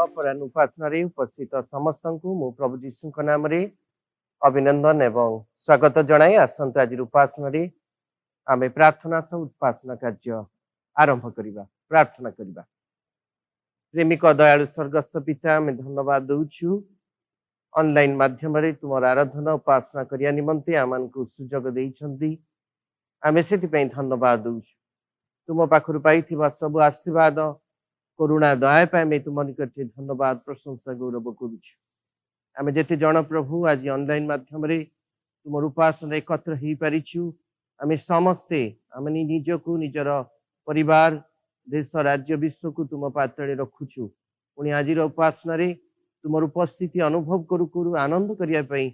अपराह्न उपासना उपस्थित समस्त मु प्रभु जीशु नाम अभिनंदन एवं स्वागत जनाई आसंत आज उपासना आमे प्रार्थना सह उपासना कार्य आरंभ करिबा प्रार्थना करिबा। प्रेमिक दयालु स्वर्गस्थ पिता आमे धन्यवाद दउछु ऑनलाइन माध्यम रे तुमर आराधना उपासना करिया निमंते आमान को सुजोग देइछंती आमे सेति पई धन्यवाद दउछु। तुम पाखरु पाइथिबा सब आशीर्वाद करुणा दया पाए मैं तुम निकटे धन्यवाद प्रशंसा गौरव करुछु। आमे जेते जन प्रभु आज ऑनलाइन माध्यम रे तुम उपासना एकत्र ही परिछु आमे समस्ते आमे निजको निजर परिवार देश राज्य विश्व को तुम पात्रे रखुछु। पुणी आज उपासना रे तुम उपस्थिति अनुभव करू करू आनंद करिया पई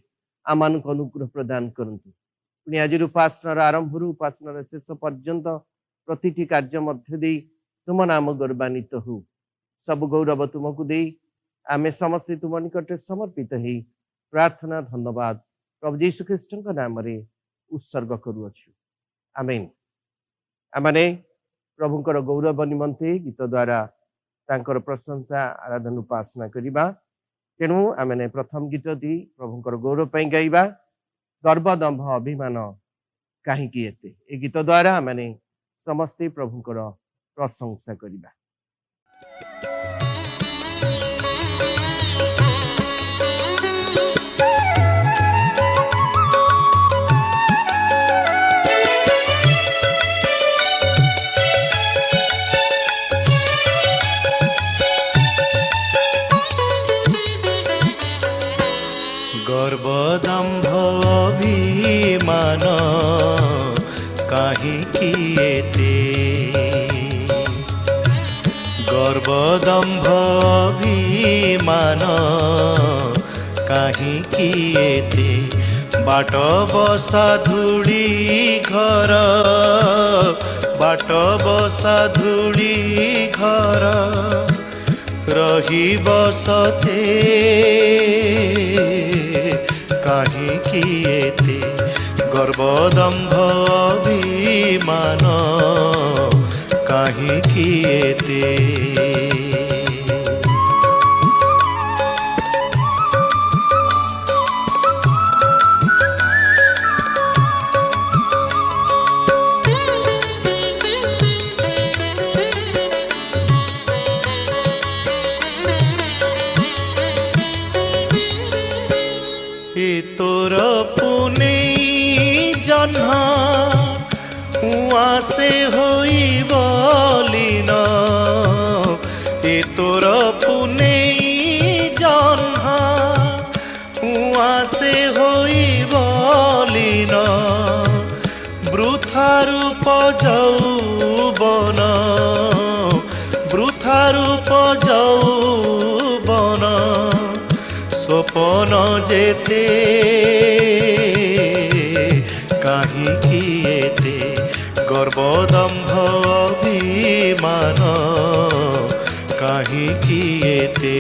आमान को अनुग्रह प्रदान करंतु। पुणी आज उपासना आरंभ रु उपासना शेष पर्यंत प्रतिटी कार्य मध्य दे तुम नाम गौरवान्वित हो। सब गौरव तुमको दे आमे समस्ते तुम निकट समर्पित ही प्रार्थना धन्यवाद प्रभु यीशु ख्रीष्ट नाम रे उत्सर्ग करुअछु। आमेन। आमने प्रभुकर गौरव निमंते गीत द्वारा तांकर प्रशंसा आराधना उपासना करिबा। तेणु आमने प्रथम गीत दी प्रभुकर गौरव पई गाइबा गर्व दंभ अभिमान काहीकि एते। ए गीत द्वारा आमने समस्ते प्रभुकर प्रशंसा करिबा। गर्व दंभ अभिमान काहीकि एते। गर्व दंभ अभिमान काहीकि एते। बाट बसा धूली घर बाट बसा धूली घर रही बसते काहीकि एते। गर्व दंभ अभिमान काहीकि एते। तोर पुने जन्ह हुआ से होई बोलिन। ए तोर पुने जन्ह हुआ से होई बोलिन। वृथा रूप जौबन वृथा रूप जौबन स्वपन जेते काहीकि एते। गर्व दंभ अभिमान काहीकि एते।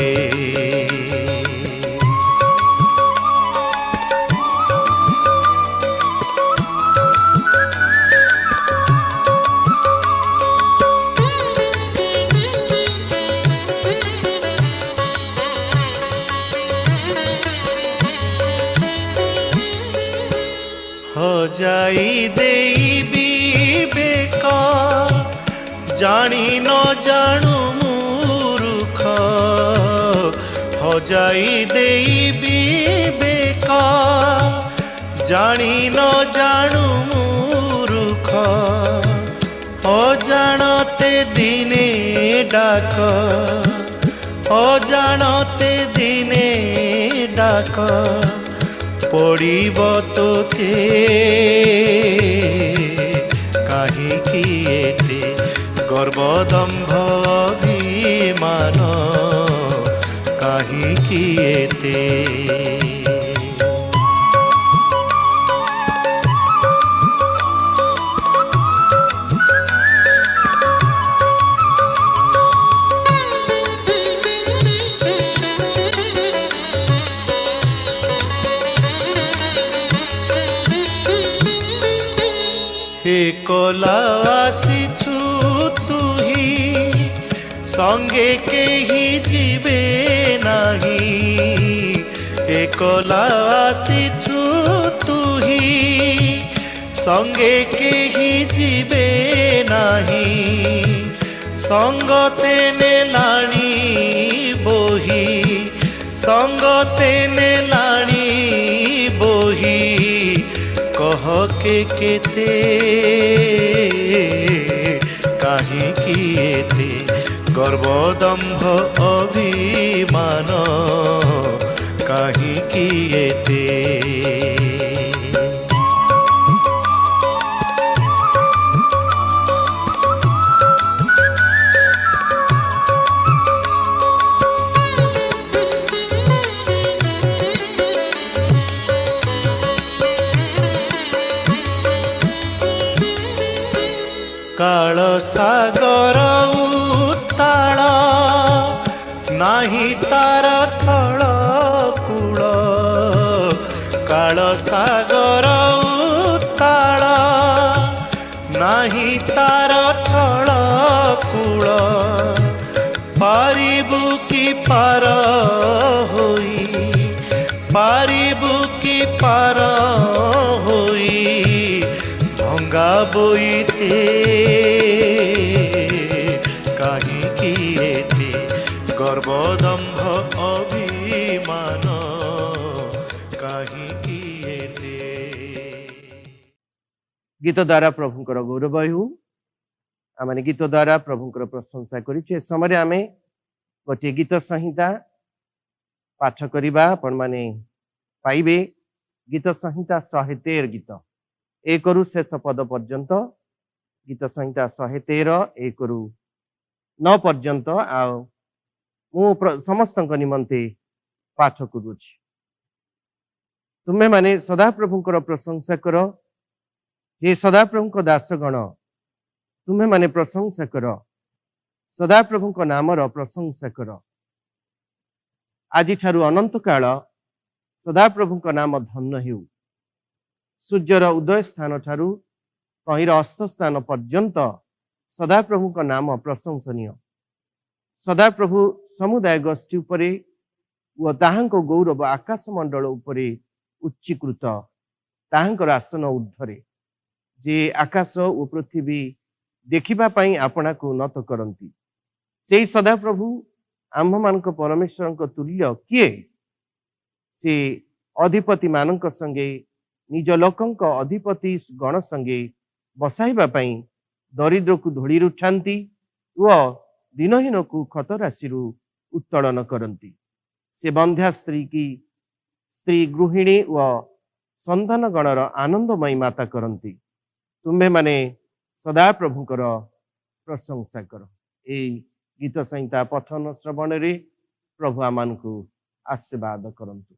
हजाई देबी बेका जानी न जानू मूर्ख। हजाई देबी बेका जानी न जानू मूर्ख। अजाणते दिने डाक अजाणते दिने डाक पड़िब तोते काहीकि एते। गर्व दंभ अभिमान काहीकि एते। एकला आसीछु तुही संगे केही जीवे नाही एकला आसीछु तुही संगे केही जीवे नाही संगते नेलाणी बोही संगते नेलाणी बोही कह के केते काहीकि एते गर्वदम्भ अभिमान काहीकि एते काल सागर उत्ताल नाही तार थळ कूळ काल सागर उत्ताल नाही तार थळ कूळ पारिबु की पार होई पारिबु की पार होई भंगा बोईते काहीकि एते गर्वदम्भ अभिमान काहीकि एते गीत द्वारा प्रभुंकर गौरव हो आम गीत द्वारा प्रभुंकर प्रशंसा करिछु समय आम गोटे गीत संहिता पाठ करवा आपण माने पाइबे गीत संहिता 113 गीत 1 रु शेष पद पर्यंत गीत संहिता 113 1 रु 9 पर्यंत समस्त निमंते पाठ करुछि तुम्हें माने सदाप्रभुंकर प्रशंसा कर हे सदाप्रभुंक दासगण तुम्हें माने प्रशंसा कर सदाप्रभुंक नामर प्रशंसा कर आज ठारू अनंत काल सदाप्रभुंक नाम धन्य हेउ सूर्यर उदय स्थान ठारू तहिर अस्त स्थान पर्यंत सदाप्रभुंक नाम प्रशंसनीय सदाप्रभु समुदाय गोष्ठी उपरे व ताहांको गौरव आकाश मंडल उपरे उच्चीकृत ताहांकर आसन ऊर्ध्वरे जे आकाश और पृथ्वी देखिबा पई आपना को नत करंती सेई सदाप्रभु आम्भ मानक परमेश्वर तुल्य किए से अधिपति मानक संगे निज लोकंक अधिपति गण संगे बसाइबा पई दरिद्र को धोड़ी उठांती व दिनहीन को क्षत राशि उत्तोलन करती से बंध्या स्त्री गृहिणी व संतान गणर आनंदमयी माता करती तुम्हें माने सदा प्रभुकर प्रशंसा कर ए गीत संहिता पठन श्रवण रे प्रभु आमान को आशीर्वाद करंतु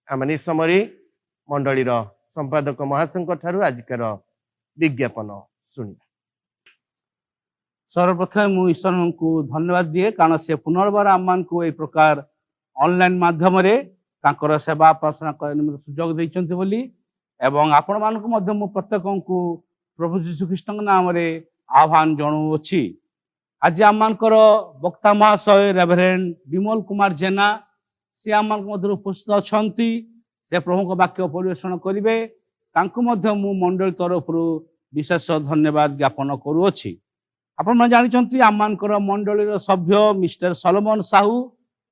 आमने समय मंडलीर संपादक महाशंकर ठारू आजिकार विज्ञापन सुनिया सर्वप्रथम मु ईश्वर को धन्यवाद दिए कारण से पुनर्बार आम को एक प्रकार ऑनलाइन माध्यम तांकर सेवा प्रार्थना करने सुजोग देइचंती बोली एवं आपण मान को मध्य मु प्रत्येक को प्रभु जीशु ख्रीष्ट नाम रे आह्वान जणाउछि आज आमकर वक्ता महाशय रेभरेंड विमल कुमार जेना से आम मध्य उपस्थित अछंती से प्रभु वाक्य परिवेषण करिवे तांको मध्य मु मंडल तरफ विशेष धन्यवाद ज्ञापन करूछि आपण मन जानिचंती आमकर मंडलीर सभ्य मिस्टर सलोमन साहू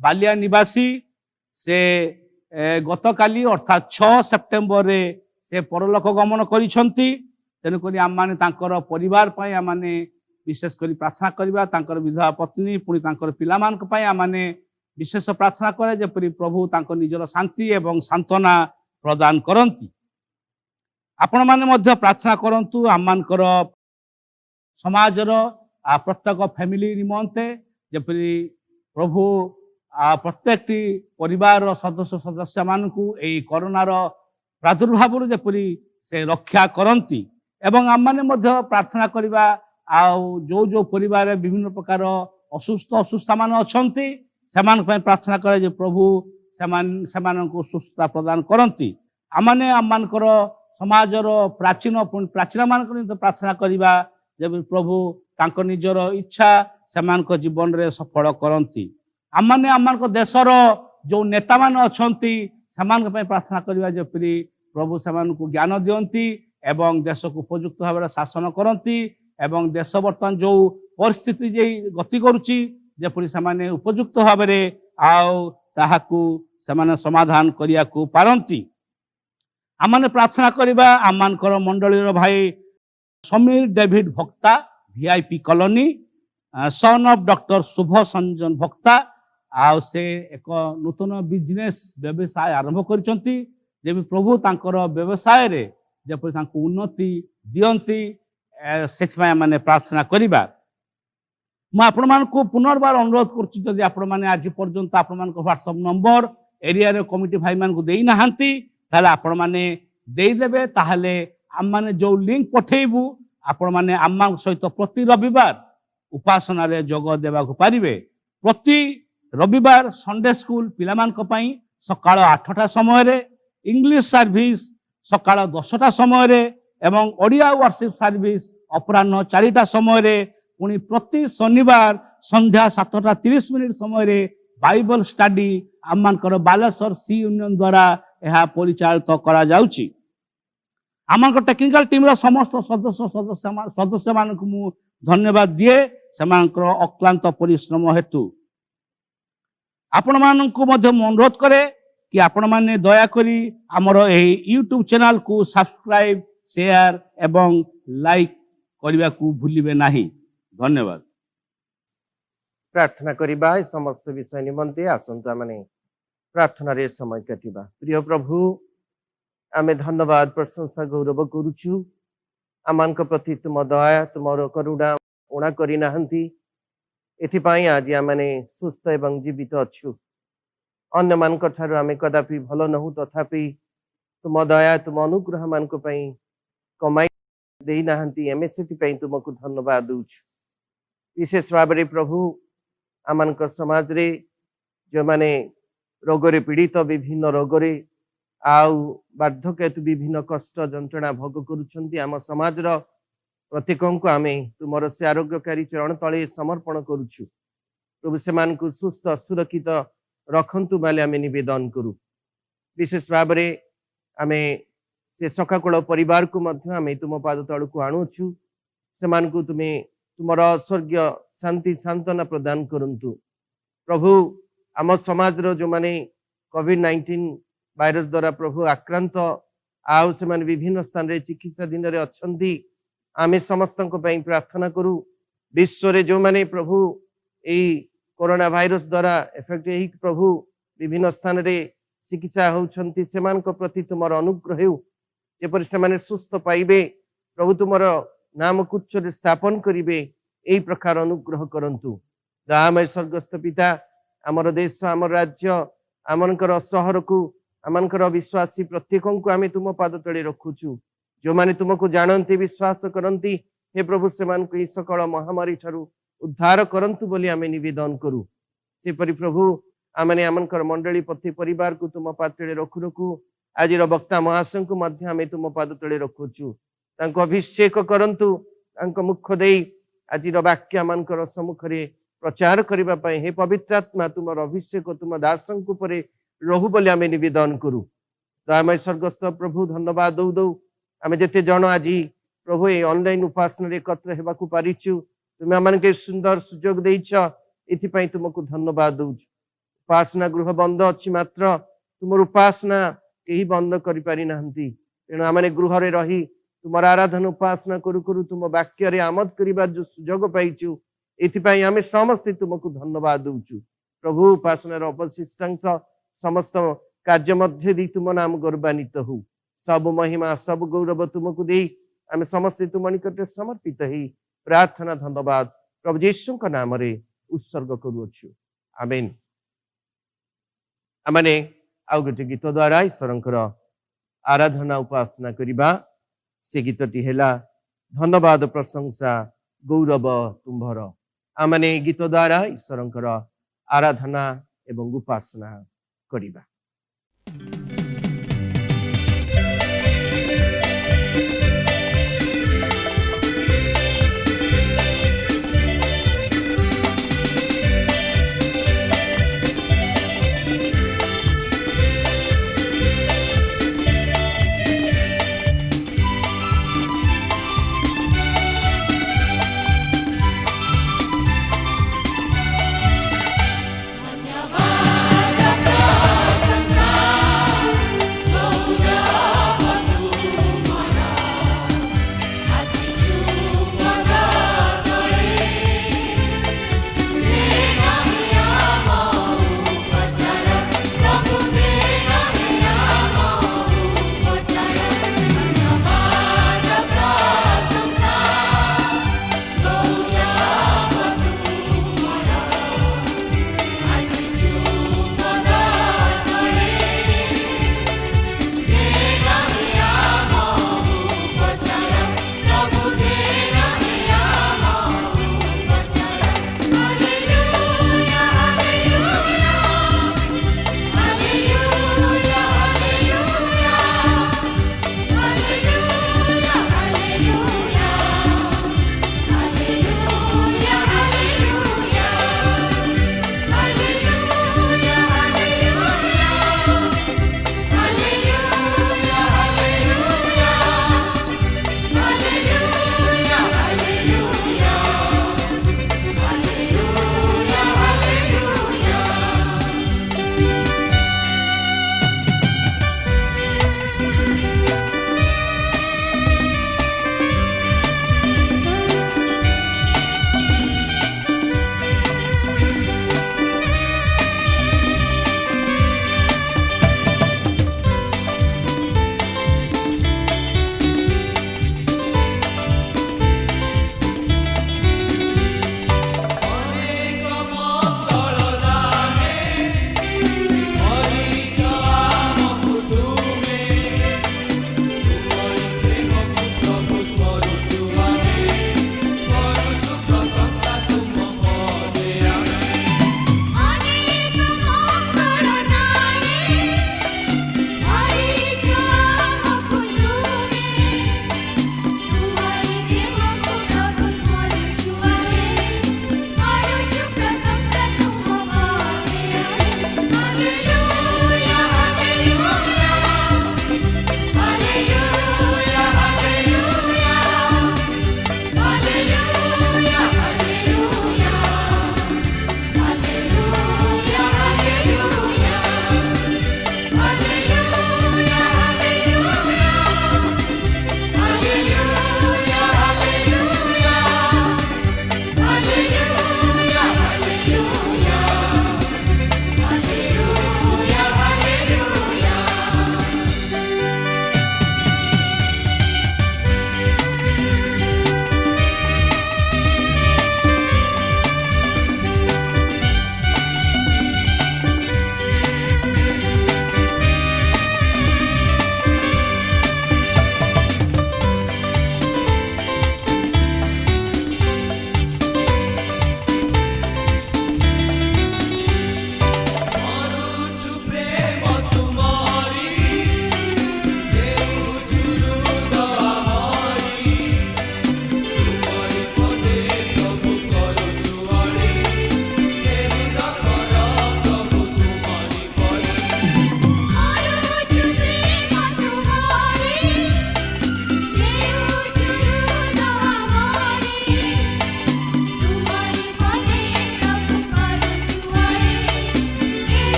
बालिया निवासी से गतकाली अर्थात 6 सेप्टेम्बर रे से परलोक गमन करिसंती तेणुक आम माने तांकर परिवार पई आम माने विशेष करी प्रार्थना करबा तांकर विधवा पत्नी पुणी तांकर पिला मान पई आम माने विशेष प्रार्थना करे जेपरि प्रभु तांकर निजर शांति एवं सांत्वना प्रदान करंती आपण माने मध्य प्रार्थना करंतु आम मानकर समाजर प्रत्येक फैमिली निमंते जेपरि प्रभु प्रत्येक परिवार सदस्य मानकु एई कोरोनार प्रादुर्भाव जेपरि से रक्षा करंती एवं आम माने मध्य प्रार्थना करबा जो जो परिवार विभिन्न प्रकार असुस्थ मान अछंती सेमान पय प्रार्थना करे जे प्रभु सेमान को सुस्थता प्रदान करंती आमाने आममानकर समाजर प्राचीन मान प्रार्थना करबा जब प्रभु तांकर निजर इच्छा ସେମାନଙ୍କ ଜୀବନରେ ସଫଳ କରନ୍ତି। ଆମମାନେ ଆମମାନଙ୍କ ଦେଶର ଯେଉଁ ନେତାମାନେ ଅଛନ୍ତି ସେମାନଙ୍କ ପାଇଁ ପ୍ରାର୍ଥନା କରିବା ଯେପରି ପ୍ରଭୁ ସେମାନଙ୍କୁ ଜ୍ଞାନ ଦିଅନ୍ତି ଏବଂ ଦେଶକୁ ଉପଯୁକ୍ତ ଭାବରେ ଶାସନ କରନ୍ତି ଏବଂ ଦେଶ ବର୍ତ୍ତମାନ ଯେଉଁ ପରିସ୍ଥିତି ଗତି କରୁଛି ଯେପରି ସେମାନେ ଉପଯୁକ୍ତ ଭାବରେ ଆଉ ତାହାକୁ ସେମାନେ ସମାଧାନ କରିବାକୁ ପାରନ୍ତି। ଆମମାନେ ପ୍ରାର୍ଥନା କରିବା ଆମମାନଙ୍କର ମଣ୍ଡଳୀର ଭାଇ Samir David Bhakta VIP colony son of doctor Shubha Sanjan Bhakta ଆଉ ସେ ଏକ ନୂତନ ବିଜନେସ୍ ବ୍ୟବସାୟ ଆରମ୍ଭ କରିଛନ୍ତି ଯେମିତି ପ୍ରଭୁ ତାଙ୍କର ବ୍ୟବସାୟରେ ଯେପରି ତାଙ୍କୁ ଉନ୍ନତି ଦିଅନ୍ତି ସେଥିପାଇଁ ଆମେ ପ୍ରାର୍ଥନା କରିବା। ମୁଁ ଆପଣମାନଙ୍କୁ ପୁନର୍ବାର ଅନୁରୋଧ କରୁଛି ଯଦି ଆପଣମାନେ ଆଜି ପର୍ଯ୍ୟନ୍ତ ଆପଣମାନଙ୍କ ହ୍ୱାଟ୍ସଆପ୍ ନମ୍ବର ଏରିଆରେ କମିଟି ଭାଇମାନଙ୍କୁ ଦେଇନାହାନ୍ତି ତାହେଲେ ଆପଣମାନେ ଦେଇଦେବେ। ତାହେଲେ ଆମମାନେ ଯେଉଁ ଲିଙ୍କ ପଠେଇବୁ ଆପଣମାନେ ଆମମାନଙ୍କ ସହିତ ପ୍ରତି ରବିବାର ଉପାସନାରେ ଯୋଗ ଦେବାକୁ ପାରିବେ। ପ୍ରତି ରବିବାର ସଣ୍ଡେ ସ୍କୁଲ ପିଲାମାନଙ୍କ ପାଇଁ ସକାଳ 8ଟା ସମୟରେ, ଇଂଲିଶ ସର୍ଭିସ ସକାଳ 10ଟା ସମୟରେ ଏବଂ ଓଡ଼ିଆ ୱାର୍ସିପ ସର୍ଭିସ ଅପରାହ୍ନ 4ଟା ସମୟରେ, ପୁଣି ପ୍ରତି ଶନିବାର ସନ୍ଧ୍ୟା 7:30 ସମୟରେ ବାଇବଲ ଷ୍ଟଡି ଆମମାନଙ୍କର ବାଲେଶ୍ୱର ସି ୟୁନିୟନ ଦ୍ୱାରା ଏହା ପରିଚାଳିତ କରାଯାଉଛି। ଆମମାନଙ୍କର ଟେକ୍ନିକାଲ ଟିମ୍ର ସମସ୍ତ ସଦସ୍ୟମାନଙ୍କୁ ମୁଁ ଧନ୍ୟବାଦ ଦିଏ ସେମାନଙ୍କର ଅକ୍ଲାନ୍ତ ପରିଶ୍ରମ ହେତୁ। ଆପଣମାନଙ୍କୁ ମଧ୍ୟ ମୁଁ ଅନୁରୋଧ କରେ କି ଆପଣମାନେ ଦୟାକରି ଆମର ଏହି ୟୁଟ୍ୟୁବ ଚ୍ୟାନେଲକୁ ସବସ୍କ୍ରାଇବ, ସେୟାର ଏବଂ ଲାଇକ୍ କରିବାକୁ ଭୁଲିବେ ନାହିଁ। ଧନ୍ୟବାଦ। प्रार्थना करिबा ए समस्त विषय निमंते आसंता माने प्रार्थना रे समय काटिबा। प्रिय प्रभु आमे धन्यवाद प्रशंसा गौरव करूछु आमानक प्रति तुम दया तुमर करुणा उणा करी नाहंती एथिपाई आज आमे सुस्थ एवं जीवित अछु। अन्य मानक ठारु आमे कदापि भलो नहु तथापि तुम दया तुम अनुग्रह मानक पई कमाई देई नाहंती एमे सेति पई तुमको धन्यवाद दउछु। विशेष भाव में प्रभु आमानक समाज रे जो माने रोगरे पीड़ित विभिन्न रोगरे आउ वार्धक्य हेतु विभिन्न कष्ट जंत्रणा भोग करुछंती आम समाज रो प्रत्येकों को आमे तुमर से आरोग्यकारी चरण तले समर्पण करुछु। प्रभु सेमानकु सुस्थ सुरक्षित रखंतु बाले आमे निवेदन करू। विशेष भाव में आमे से सखाकुल परिवार को मध्य आमे तुम पाद तळकु आणुछु। सेमानकु तुमे तुमर स्वर्गीय शांति सांत्वना प्रदान करंतु। प्रभु आम समाज रो जो माने कोविड-19 वायरस द्वारा प्रभु आक्रांत आउ से माने विभिन्न स्थान रे चिकित्सा दिन रे अछंती आमे समस्त को पई प्रार्थना करू। विश्व रे जो माने प्रभु एई कोरोना वायरस द्वारा इफेक्ट एही प्रभु विभिन्न स्थान रे चिकित्सा होउछंती सेमान को प्रति तुमर अनुग्रह हेउ जेपर से माने सुस्थ पाइबे। प्रभु तुमर नाम कुच्छ स्थापन करिवे एई प्रकार अनुग्रह करंतु। दयामय स्वर्गस्थ पिता आमर देश आमर राज्य आमनकर शहर को आमनकर विश्वासी प्रत्येकों को आमे तुम पाद तले रखुछु। जो माने तुमको जानंती विश्वास करंती हे प्रभु सेमान को सकल महामारी ठारू उद्धार करंतु बोली आमे निवेदन करू। से परि प्रभु आमने आमनकर मंडली प्रति परिवार को तुम पाद तले रखु रखु आज वक्ता महाशय को मध्य आमे तुम पाद तले रखुछु। तांको अभिषेक करंतु तांको मुख देई आज वाक्य मानकर सम्मुख रे प्रचार करिबा पई हे पवित्र आत्मा तुमर अभिषेक तुम दासंक उपरे रहु बोली आमे निवेदन करू। दयामय स्वर्गस्थ प्रभु धन्यवाद दौ दौ आमे जेते जण आज प्रभु ए ऑनलाइन उपासना रे एकत्र हेबाकू पारिछु तुमे आमानके सुंदर सुजोग देइछ एथि पई तुमको धन्यवाद दउछु। उपासना गृह बंद अछि मात्र तुमर उपासना केही बंद करि पारि नाहंती तेणु आमाने गृह रे रही तुमर आराधना उपासना करू करू तुम वाक्य रे आमद करिबा जो सुजोग पाइछु एथिपाई आमे समस्त तुमको धन्यवाद दउछु। प्रभु उपासना अवशिष्टांश समस्त कार्य मध्य दी तुम नाम गौरवान्वित हो। सब महिमा सब गौरव तुमको दे आमे समस्त तुम निकट समर्पित ही प्रार्थना धन्यवाद प्रभु यीशु का नाम रे उत्सर्ग करूछु। आमेन। आमने आउ गोटे गीत द्वारा ईश्वरंकर आराधना उपासना करिबा। से गीतटी हेला धन्यवाद प्रशंसा गौरव तुम्भर। आमने गीत द्वारा ईश्वरंकर आराधना एवं उपासना करिबा।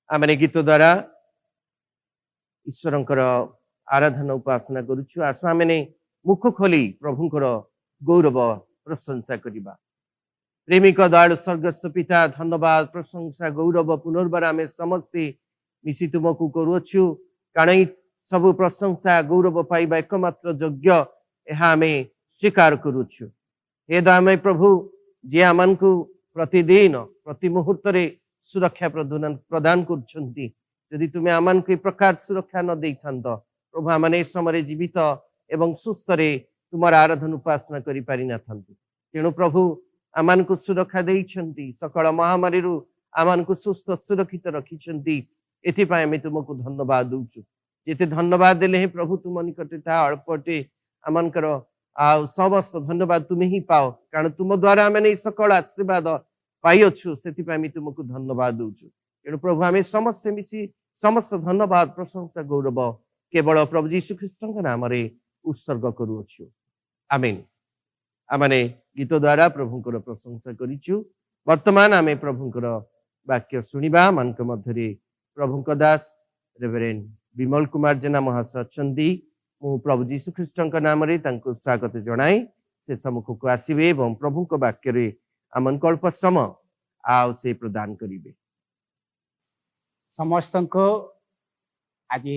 आमने गीत द्वारा ईश्वरंकर आराधना उपासना करुछु। आसु आमने मुख खोली प्रभुंकर गौरव प्रशंसा करिबा। प्रेमिक दयालु स्वर्गस्थ पिता धन्यवाद प्रशंसा गौरव पुनर्बार आम समस्ते मिसी तुमको करुछु, कारण सब प्रशंसा गौरव पाइबा एकमात्र योग्य यह आम स्वीकार करुछु। हे दयामय प्रभु जे आमको प्रतिदिन प्रति मुहूर्त सुरक्षा प्रदान करछंती, यदि तुम्हें आमको एक प्रकार सुरक्षा न दे था प्रभु आमने समय जीवित एवं सुस्थ तुमार आराधना उपासना करि पारि न थांती। तेणु प्रभु आमको सुरक्षा देइछंती, सकल महामारी आमको सुस्थ सुरक्षित रखिछंती। एथिपाई आमे तुमको धन्यवाद दउछु। जेते धन्यवाद देले हे प्रभु तुम निकटे ता अल्पटे आमनकर आ समस्त धन्यवाद तुम्हें ही पाओ, कारण तुम द्वारा आमे सकल आशीर्वाद पाइछु। सेथिपाई आमे तुमको धन्यवाद दउछु। तेणु प्रभु आमे समस्त मिसी समस्त धन्यवाद प्रशंसा गौरव केवल प्रभु यीशु ख्रीष्टଙ୍କ नामରେ उत्सर्ग करूछु। आमेन। आमने गीत द्वारा प्रभुंकर प्रशंसा करिछु। वर्तमान आमे प्रभुंकर वाक्य सुनिबा। मानक मध्यरे प्रभुंक दास रेवरेंड विमल कुमार जेना महाशय अछंती। मु प्रभु यीशु ख्रीष्टଙ୍କ नामରେ तांको स्वागत जणाई से सम्मुख को आसीबे एवं प्रभुंक वाक्य रे आमन कल्प सम आ से प्रदान करिवे। समस्त को आज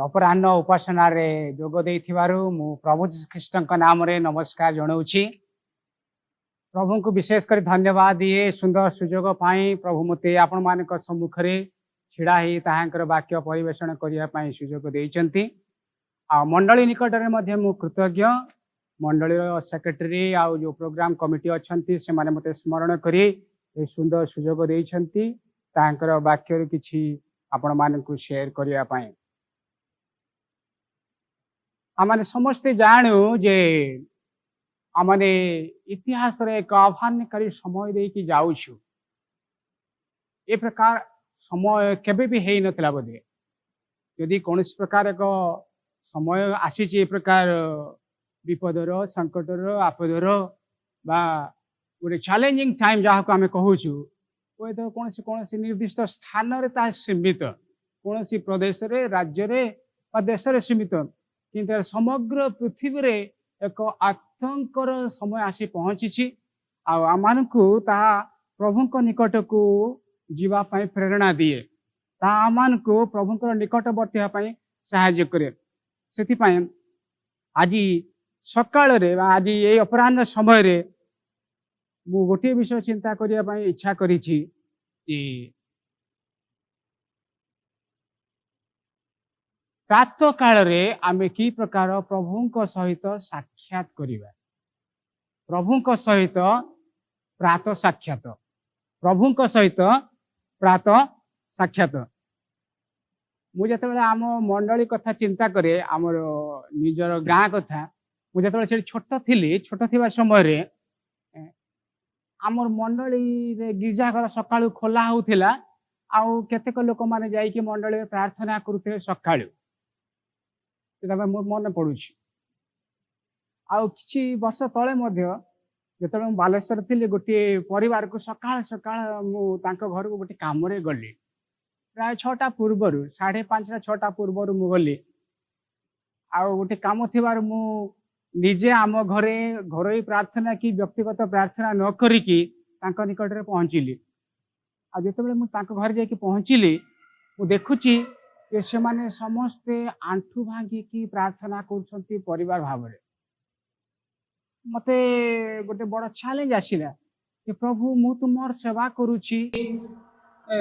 अपराह्न उपासना रे जोग देइथिबारु मु प्रभु ख्रीष्ट नाम रे नमस्कार जनाऊँगी। प्रभु को विशेष कर धन्यवाद दिए सुंदर सुजोग पाई प्रभु मते आपण मान सम्मुख रे छिड़ा ही ताहांकर वाक्य परिवेषण करने सुजोग देइचंती। आ मंडली निकट में मध्य मु कृतज्ञ। मंडली सेक्रेटरी आ जो प्रोग्राम कमिटी अच्छी से माने मते स्मरण करी ए सुंदर सुजोग देइचंती ताहांकर वाक्य किछि आपण मानकु शेयर करिया पाए। आमने समस्ते जानू जे आमने इतिहास रे एक आह्वानकारी समय देकी जाउछु। ए प्रकार समय केबे भी हेई नथिला बोधे। यदि कौन प्रकार एक समय आसी ए प्रकार विपदर संकटर आपदर बा गोटे चैलेंजिंग टाइम जहाँ को आम कहूँ हुए तो कौन निर्दिष्ट स्थान रे ता सीमित कौन प्रदेश रे राज्य रे देश रे सीमित किंतु समग्र पृथ्वी रे एक आतंकर समय आसी पहुँची। आमको ताहा प्रभुंक निकट को जीवा पाई प्रेरणा दिए, ताहा आमको प्रभुंकर निकटवर्ती होगापाई साहाय्य करे। सेथिपाई आज सकाळ रे आज ये अपराह्न समय रे मु गोटे विषय चिंता करिया पाई इच्छा करिछि कि प्रातः काल रे आमे की प्रकार प्रभुंक सहित साक्षात करिबा। प्रभुंक सहित प्रातः साक्षात, प्रभुंक सहित प्रातः साक्षात। मु जेतेबेले आम मंडली कथा चिंता करे आमर निजर गाँ कथा मु जेतेबेले से छोट थिली, छोट थिबा समय रे आमर मंडली रे गिरजाघर सकाळु खोला होउथिला। आउ केतेक लोक माने जाई कि मंडली प्रार्थना करूथे सकाळु। एटा मोर मन पडुछि। आउ किछि वर्ष तळे मध्य जेतेबेले मु बालेश्वर थिली गोटे परिवार को सकाळ सकाळ मु तांको घर को गोटे काम रे गली। प्राय 6टा पूर्वरु 5:30 6टा पूर्वरु मु गली। आउ गोटे काम थिबार मु निजे आम घरे घरोई प्रार्थना की व्यक्तिगत प्रार्थना न करिकी तांको निकट रे पहुँचली। आ जेतेबेले मु तांको घर जाके पहुँचली मु देखुची कि से माने समस्ते आंठू भांगी की प्रार्थना करछंती परिवार भाव रे। मते गोटे बड़ चैलेंज आसिला कि प्रभु मु तुमर सेवा करूची,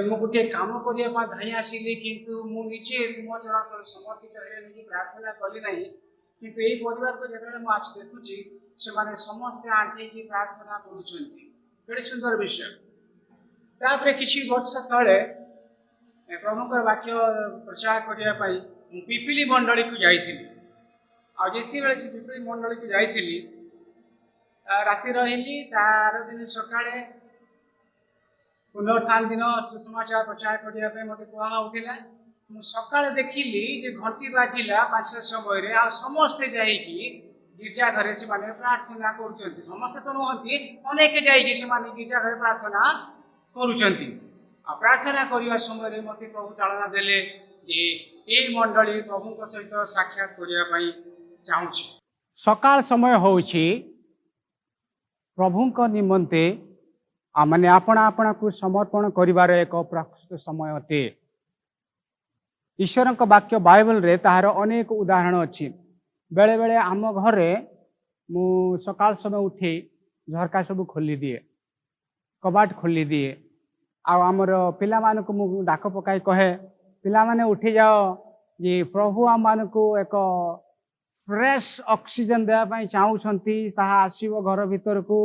मु गोटे काम करिया पा धाई आसिली किंतु मु निजे तुम चरण समर्पित हे निजे प्रार्थना कली नहीं। किंतु यही परिवार को जेतेबेले मु आज देखुची से माने समस्ते आंठी की प्रार्थना करूछंती। बड़ी सुंदर विषय। तापरे किछि वर्ष तळे प्रभुंकर वाक्य प्रचार करिया पाई मु पिपिली मंडली को जाइथिली। आ जेति बेले पिपिली मंडली को जाइथिली राति रहिली तार दिन सकाळे पुनरुत्थान दिन सुसमाचार प्रचार करिया पाई मते कुआ होउथिला। मु सकाळे देखिली जे घंटी बाजिला 5टा समय रे आ समस्ते जाईकी गिरजा घरे से माने प्रार्थना करूछंती। समस्ते तो नहंती, अनेक जाईकी से माने गिरजा घरे प्रार्थना करूछंती। प्रार्थना करने समय मत प्रभु चालना देले ये मंडली प्रभु सहित साक्षात करने चाहूँ। सकाल समय होउछि प्रभु निमंते माने आपना आपना को समर्पण करिवार एक प्रकृत समय अटे। ईश्वर वाक्य बाइबल रे ताहार अनेक उदाहरण अच्छी। बेले बेले आम घरे मु सकाल समय उठी झरका सब खोली दिए, कबाट खोली दिए, आमर पिला मान को मु डाक पकाई कहे पिला माने उठी जाओ ये प्रभु आम मान को एक फ्रेश ऑक्सीजन देवाई चाहूँगी ताहा आसीबो घर भीतर को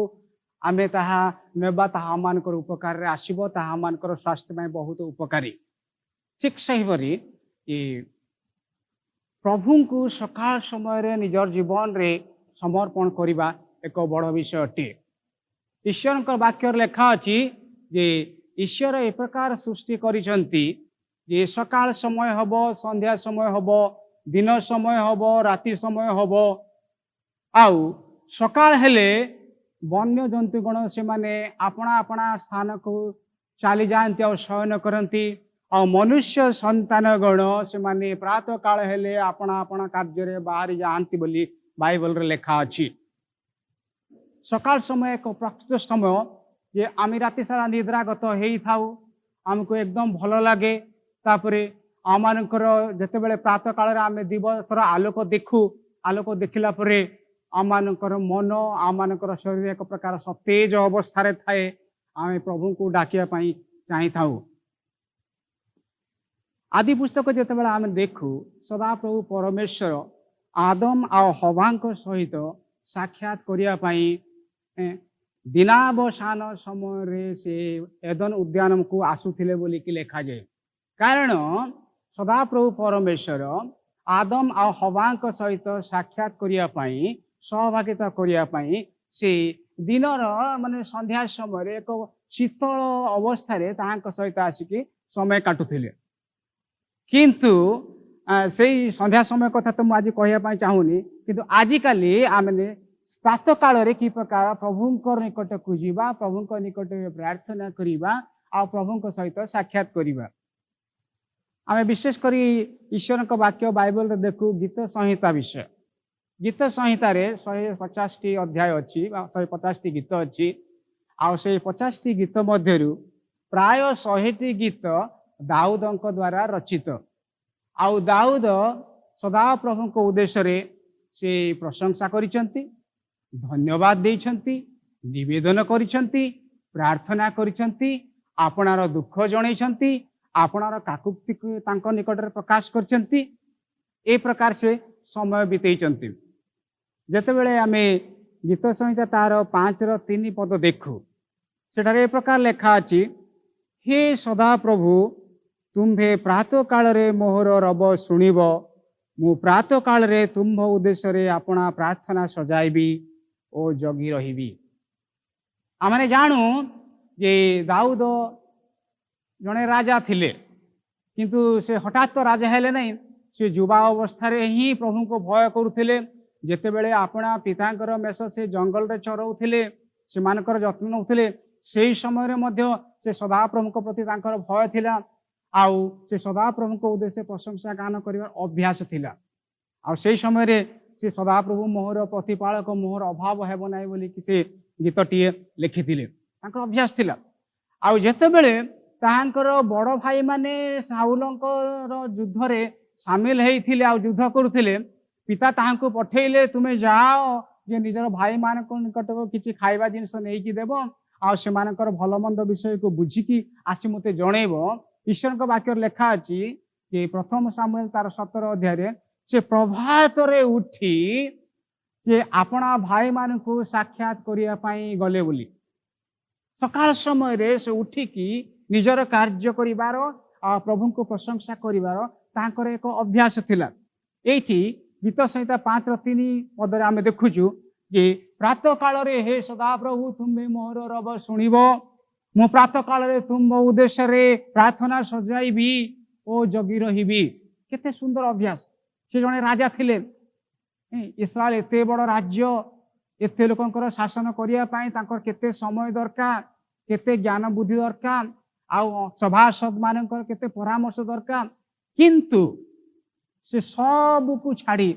आमे ताहा नेबा ताहा आमानकर उपकार रे आसीबो ताहा आमानकर स्वास्थ्य में बहुत उपकारी। ठीक सही परी ये प्रभु को सकाल समय रे निजर जीवन रे समर्पण करिबा एक बड़ विषय अटे। ईश्वर वाक्य लेखा अछि जे ईश्वर ए प्रकार सृष्टि करिसंती जे सकाल समय हबो, संध्या समय हबो, दिन समय हबो, राति समय हबो। आउ सकाल हेले वन्य जंतुगण से माने अपना अपना स्थान को चली जाती और शयन करती और मनुष्य संतान गण से माने प्रातः काल हेले अपना अपना कार्य बाहरी जाती बोली बाइबल रे लेखा अछि। सकाल समय एक प्रकृत समय जे आम राति सारा निद्रागत हेई थाउ, आमको एकदम भल लगे। तापरे आमानकर जते बेले प्रातः काल रे आमे दिवसर आलोक देखु, आलोक देखिला परे आमानकर मन आमानकर शरीर एक प्रकार सतेज अवस्था थाए। आमे प्रभु को डाकिया पाई चाहि थाउ। आदि पुस्तक जते बेले आमे देखु सदा प्रभु परमेश्वर आदम आ हवांक सहित साक्षात करिया पाई दिनावसान समय रे से एदन उद्यान को आसुथिले बोली कि लेखा जाए। कारण सदा प्रभु परमेश्वर आदम आ हवांक सहित साक्षात करिया पाई सहभागिता करिया पाई से दिनर माने संध्या समय एक शीतल अवस्था रे ताहांक सहित आसिकी समय काटुथिले। किंतु से संध्या समय कथा तो आज कहया चाहूनी, किंतु आजिकाली आमने प्रातः काल रे की प्रकार प्रभुंकर निकट को जीवा, प्रभुंकर निकट प्रार्थना करिबा आ प्रभुंक सहित साक्षात करिबा। आमे विशेष करी ईश्वर वाक्य बाइबल रे देखु गीत संहिता विषय। गीत संहिता रे 150 टी अध्याय अच्छी, 150 टी गीत अच्छी। आ से 50 टी गीत मध्यरु प्राय 100 टी गीत दाऊदଙ୍କ द्वारा रचित। आउ दाऊद सदा प्रभु को उद्देश्य रे से प्रशंसा करिसंती, धन्यवाद देइसंती, निवेदन करिसंती, प्रार्थना करिसंती, आपनार दुख जणैसंती, आपनार काकुक्ति तांको निकट रे प्रकाश करिसंती। ए प्रकार से समय बितेइसंती। जेतेबेले आमे गीत संहिता तार 5:3 पद देखु सेठारे ए प्रकार लेखा अछि, हे सदा प्रभु तुम्भे प्रातः काल रे मोहर रब सुनिब, मु प्रातः काल रे तुम्भ उद्देश्य रे अपना प्रार्थना सजाइबी ओ जगी रहिबी। आमने जानू जे दाऊद जने राजा थिले, किंतु से हठात तो राजा हेले नहीं। से युवा अवस्था रे ही प्रभु को भय करुथिले। जेतेबेले अपना पितांकर मेष से जंगल रे चरौथिले, से मानकर जत्न नउथिले, सेही समय रे मध्य से सदा प्रभु को प्रति तांकर भय थिला। आउ से सदा प्रभु को उद्देश्य प्रशंसा गान करिवार अभ्यास थिला। आउ सेही समय रे से सदा प्रभु मोहर प्रतिपालक मोहर अभाव हेबो नाही बोली कि से गीतटीए लिखिथिले। तांकर अभ्यास थिला। आउ जेतेबेले ताहांकर बड़ भाई माने साउलंकर युद्ध रे शामिल हेइथिले आउ युद्ध करुथिले, पिता ताहांको पठेइले तुमे जाओ जे निजर भाई मान निकट किछि खाइबा जिनिस नै कि देबो आ सेमानकर भल मंद विषय को बुझिकी आसी मते जणेबो। ईश्वर को वाक्य लेखा अछि कि प्रथम सामुएल तार 17 अध्याय रे से प्रभात रे उठी जे अपना भाई मान को साक्षात करिया पाई गले बोली। सकाल समय रे से उठी की निजर कार्य करिवार आ प्रभु को प्रशंसा करिवार तांकर एक अभ्यास थिला। एठी गीत संहिता 5:3 पद रे आमे देखुछु जे प्रातः काल रे हे सदा प्रभु तुम्हे मोहर रब सुनिब, मु प्रातः काल रे तुम उद्देश्य रे प्रार्थना सजाइबी ओ जगी रहिबी। केते सुंदर अभ्यास। से जने राजा थिले, इस्राएल एते बड़ राज्य, एते लोकंकर शासन करिया पाई तांकर केते समय दरकार, केते ज्ञान बुद्धि दरकार। सभासद मानकर केते परामर्श दरकार किंतु से सब को छाड़ी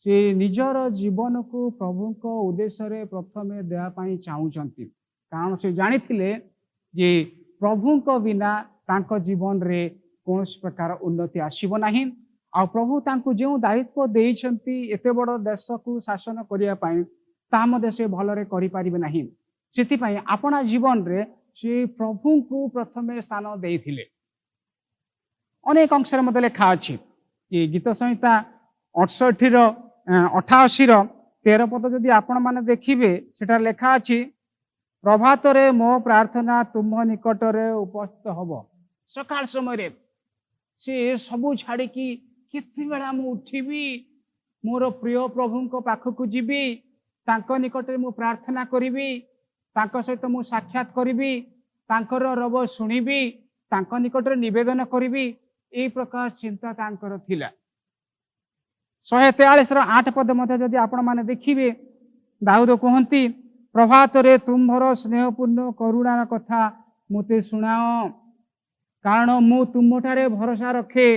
से निजर जीवन को प्रभु को उद्देश्य रे प्रथमे देहा पाई चाहूचंती कारण से जानी थिले जे प्रभु को बिना तांको जीवन रे कौन प्रकार उन्नति आसीबो नाही आ प्रभु तांको जो दायित्व देइछंती एते बड़ देश को शासन करिया पाई ता मधे से भलरे करि पारिबे नाही सेति पाई आपना जीवन रे से प्रभु को प्रथमे स्थान देइथिले अनेक अंशर मधे लिखा अछि कि गीत संहिता 68 रो 88 रो 13 पद जदि आपण माने देखिबे सेटा लिखा अछि प्रभात रे मो प्रार्थना तुम निकट रे उपस्थित हब सकाळ समय रे से सबू छाड़ी की कितनी बेला मु उठिबी मोर प्रिय प्रभु को पाखक जीवी तांको निकट रे मु प्रार्थना करिबी तांको सहित मु साक्षात करिबी तांकर रब सुनिबी तांको निकट रे निवेदन करिबी ए प्रकार चिंता तांकर थिला 143 रो 8 पद मध्य जदि आपण माने देखिबे दाऊद कहंती प्रभात रे तुम्हर स्नेहपूर्ण करुणार कथा मुते सुनाओ कारण मु तुमठारे भरोसा रखे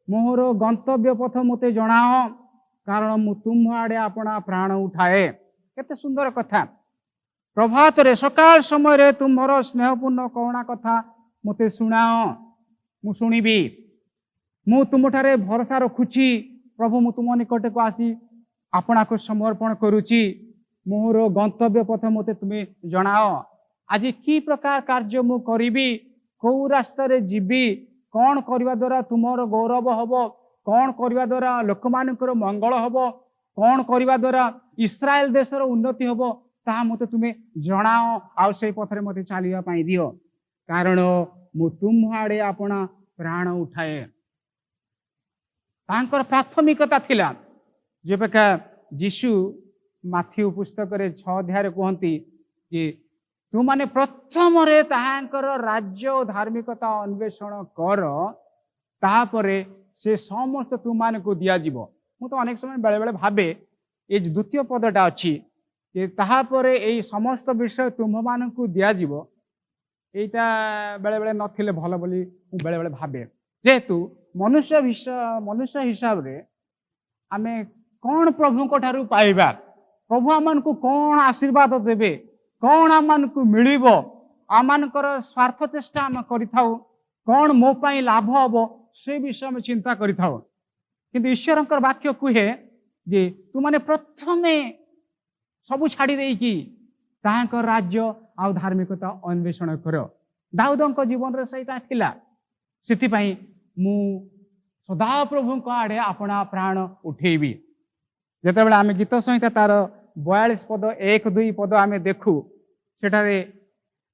मोहर गंतव्य पथ मुते जणाओ कारण मु तुम आड़े अपना प्राण उठाए केते सुंदर कथा प्रभात रे सकाळ समय रे तुम्हर स्नेहपूर्ण करुणा कथा मुते सुनाओ मु सुनिबी मु तुमठारे भरोसा रखुची प्रभु मु तुम निकट को आसी अपना को समर्पण करुची मोहर गंतव्य पथ मते तुम्हें जनाओ आज की प्रकार कार्य मु करिबी कौ रास्ता रे जीवी कौन करवा द्वारा तुमर गौरव हब कौन करवा द्वारा लोक मानकर मंगल हब कौन करवा द्वारा इस्राएल देशर उन्नति हब ता मते तुम्हें जनाओ आउ से पथरे मते चलिया पाई दियो कारण मु तुम आड़े अपना प्राण उठाए तांकर प्राथमिकता थिला जेबेका यीशु माथ्यू पुस्तक रे 6 अध्याय कहती कि तू माने प्रथम रे ताहांकर राज्य और धार्मिकता अन्वेषण कर तापरे से समस्त तू मान को दिया जीवो मु तो अनेक समय बेले बेले भाबे ए द्वितीय पदटा अछि कि ताहापरे ए समस्त विषय तुम मान को दिया जीवो एटा बेले बेले नथिले भलो बोली मु बेले बेले भाबे जेतु मनुष्य हिसाब रे आमे कौन प्रभु को ठारू पाइबा प्रभु आमन को कौन आशीर्वाद देबे कौन आमन को मिलिबो आमनकर स्वार्थ चेष्टा आम करिथाउ कौन मो पाई लाभ हबो से विषय में चिंता करिथाउ किंतु ईश्वरंकर वाक्य कहे जे तू माने प्रथमे सबु छाड़ी देई कि ताहांकर राज्य आ धार्मिकता अन्वेषण कर दाऊदंक जीवन रे सहिता थिला सेति पई मु सदा प्रभु को आड़े अपना प्राण उठेबी जेते बेला आमे गीत संहिता तार 42 पद 1-2 पद आमे देखू सेठारे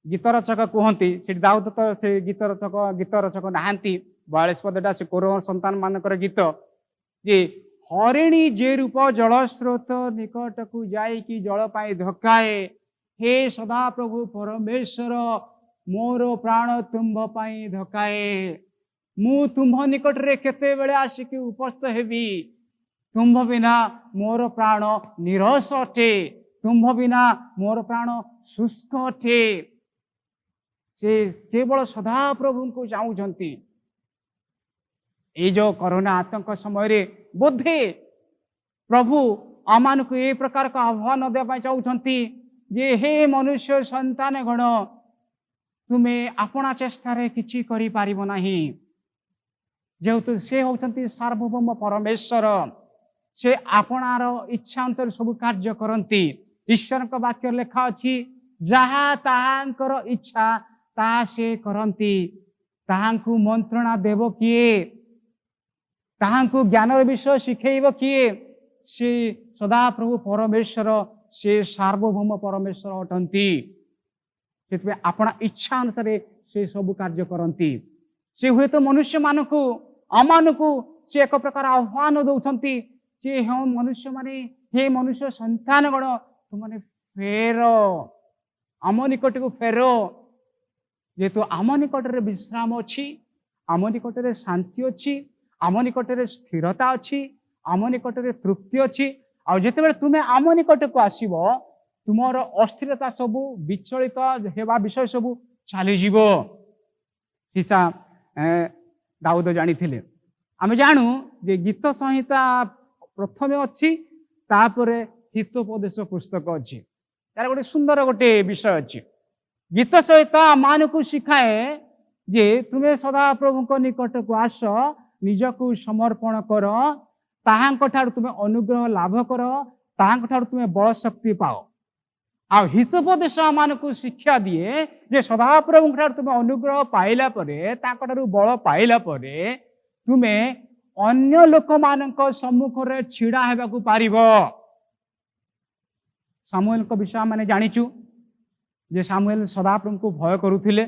गीत रचक कहती से दाऊद तो से गीत रचक नहांती 42 पदटा से कोर संतान मानकर गीत जे हरिणी जे रूप जल स्रोत निकट को जाई कि जल पाई धक्काए हे सदा प्रभु परमेश्वर मोर प्राण तुम्भ पाई धक्काए मु तुम्भ निकट रे केते बेले आसिक उपस्थित हेबी तुम्भ बिना मोर प्राण निरस अटे तुम्भ बिना मोर प्राण शुष्क अटे से केवल सदा प्रभु को चाहूंती ये जो कोरोना आतंक समय रे बोधे प्रभु आमान को ये प्रकार का आह्वान देवाई चाहूंती जे हे मनुष्य संतान गण तुम्हें अपना चेष्टा रे किछि करि पारिबो नाही जेहेतु से होचंती सार्वभौम परमेश्वर से आपणार इच्छा अनुसार सब कार्य करती ईश्वर का वाक्य लेखा अछि जहा ताहांकर इच्छा ता से करती ताहांकु मंत्रणा देव किए ताहांकु ज्ञानर विषय शिखेइब किए से सदा प्रभु परमेश्वर से सार्वभौम परमेश्वर अटंती से अपना इच्छा अनुसार से सब कार्य करती से हुए तो मनुष्य मानकु आमानकु से एक प्रकार आह्वान दौंती जे हे मनुष्य माने हे मनुष्य संतान गण तुमने फेर आम निकट को फेर जेहेतु आम निकट रे विश्राम अच्छी आम निकट रे शांति अच्छी आम निकट रे स्थिरता अच्छी आम निकट रे तृप्ति अच्छी आ जेते बेले तुमे आम निकट को आसीबो तुमर अस्थिरता सबु विचलित हेबा विषय सबु चली जीवो सीता दाऊद जानी आम जानू जे गीत संहिता प्रथम अच्छी तापर हितोपदेश पुस्तक अच्छी यार गोटे सुंदर गोटे विषय अच्छी गीत संहिता मान को शिखाए जे तुम्हें सदा प्रभु निकट को आस निजक समर्पण कर ताहां तुम्हें अनुग्रह लाभ कर ताहां तुम्हें बल शक्ति पाओ आ हितोपदेश मान को शिक्षा दिए जे सदा प्रभु तुम्हें अनुग्रह पाइला परे ताकठारु बल पाइला परे तुम्हें अन्य लोक मान सम्मुख रे छिड़ा हेबाकू पारिबो। सामुएल को विषय माने जानिचु जे सामुएल सदा प्रभु को भय करुथिले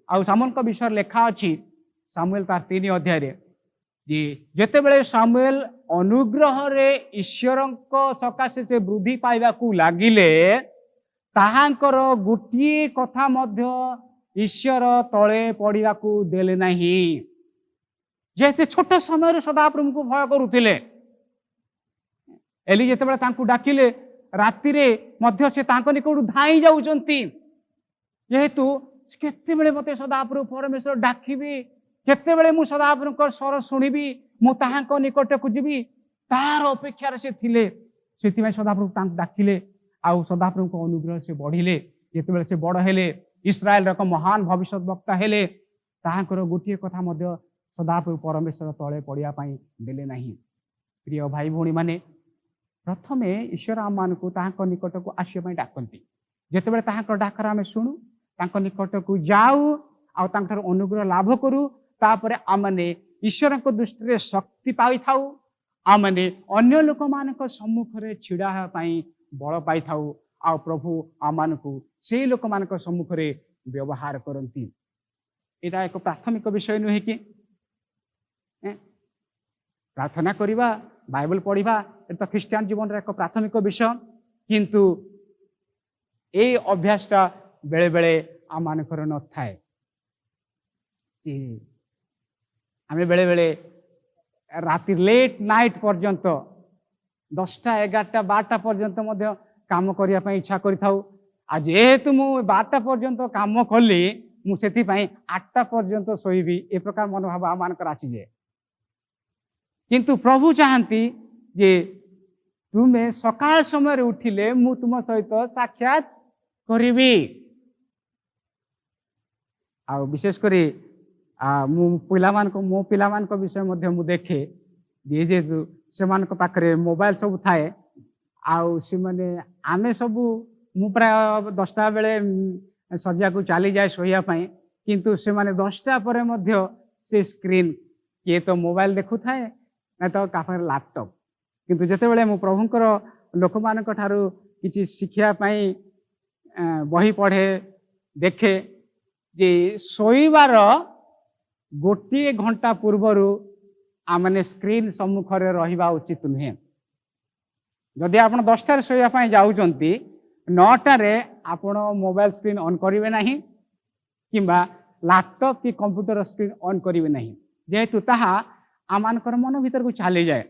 आ सामुएल को विषय लेखा अछि सामुएल तार 3 अध्याय रे जे जेतेबेले सामुएल अनुग्रह रे ईश्वर सकाशे से वृद्धि पाइबाकू लागिले ताहांकर गोटिए कथा मध्य ईश्वर तले पड़िबाकू देले नाही जे से छोट समय सदा प्रभु को भय करुथिले एली जेतेबेले तांकू डाकिले राति रे मध्य से तांको निकट धाई जाउचंती जेहेतु केतेबेले मते सदा प्रभु परमेश्वर डाकिबी केतेबेले मु सदा प्रभु स्वर शुणिबी मु ताहांको निकट को जीवी तार अपेक्षा से थिले सेति सदा प्रभु तांको डाकिले आउ सदा प्रभु को अनुग्रह से बढ़िले जेतेबेले से बड़ हेले इस्राएल रक महान भविष्य वक्ता हेले ताहांकर गोटिए कथा मध्य सदा प्रभु परमेश्वर तले पड़िया पाई देले नाही। प्रिय भाई भौणी माने प्रथमे ईश्वर आम मान को ताहांको निकट को आसिया पाई डाकंती जेतेबेले ताहांकर डाकर आमे सुनु तांको निकट को जाऊ आ तांकर अनुग्रह लाभ करू तापरे आमने ईश्वर को दृष्टि रे शक्ति पाई थाऊ आमने अन्य लोक मानक सम्मुख रे छिड़ा हे पाई बल पाई थाऊ आ प्रभु आम को से लोक मानक सम्मुख रे व्यवहार करती एटा एक प्राथमिक विषय नुहे कि प्रार्थना करिबा बाइबल पढ़िबा तो ख्रिस्टियान जीवन एक प्राथमिक विषय किंतु ए अभ्यासटा बेले बेले आम मानकर न थाए आमे बेले बेले राति लेट नाइट पर्यंत 10टा 11टा 12टा पर्यंत मध्य काम करिया पई इच्छा करिथाउ आ जेहेतु मु 12टा पर्यंत काम कली मु सेति पई 8टा पर्यंत सोईबी ए प्रकार मनोभाव आम मानकर आसी जाए किंतु प्रभु चाहती जे तुम्हें सकाळ समय उठिले मु तुम सहित साक्षात करिबी आ विशेष करी मो पिला विषय मध्य मु देखे जे जे से पाखरे मोबाइल सब थाए आउ से माने आमे सब मु प्राय 10टा बेले सज्जा को चली जाए सोया पाई किंतु से माने 10टा परे मध्य से स्क्रीन किए तो मोबाइल देखु थाए ना तो काफर लैपटॉप किंतु जेते बेले मु प्रभुंकर लोक मानक ठारू किछि शिक्षा पाई बही पढ़े देखे जे सोईबार गोटे घंटा पूर्वर आमने स्क्रीन सम्मुख रे रहिबा उचित नुहे जदि आपण 10टार सोया पाई जाउचंती 9टारे आपण मोबाइल स्क्रीन ऑन करिवे नाही किंबा लैपटॉप की कंप्यूटर स्क्रीन ऑन करिवे नाही जेहेतु ताहा आमानकर मन भीतर को चली जाए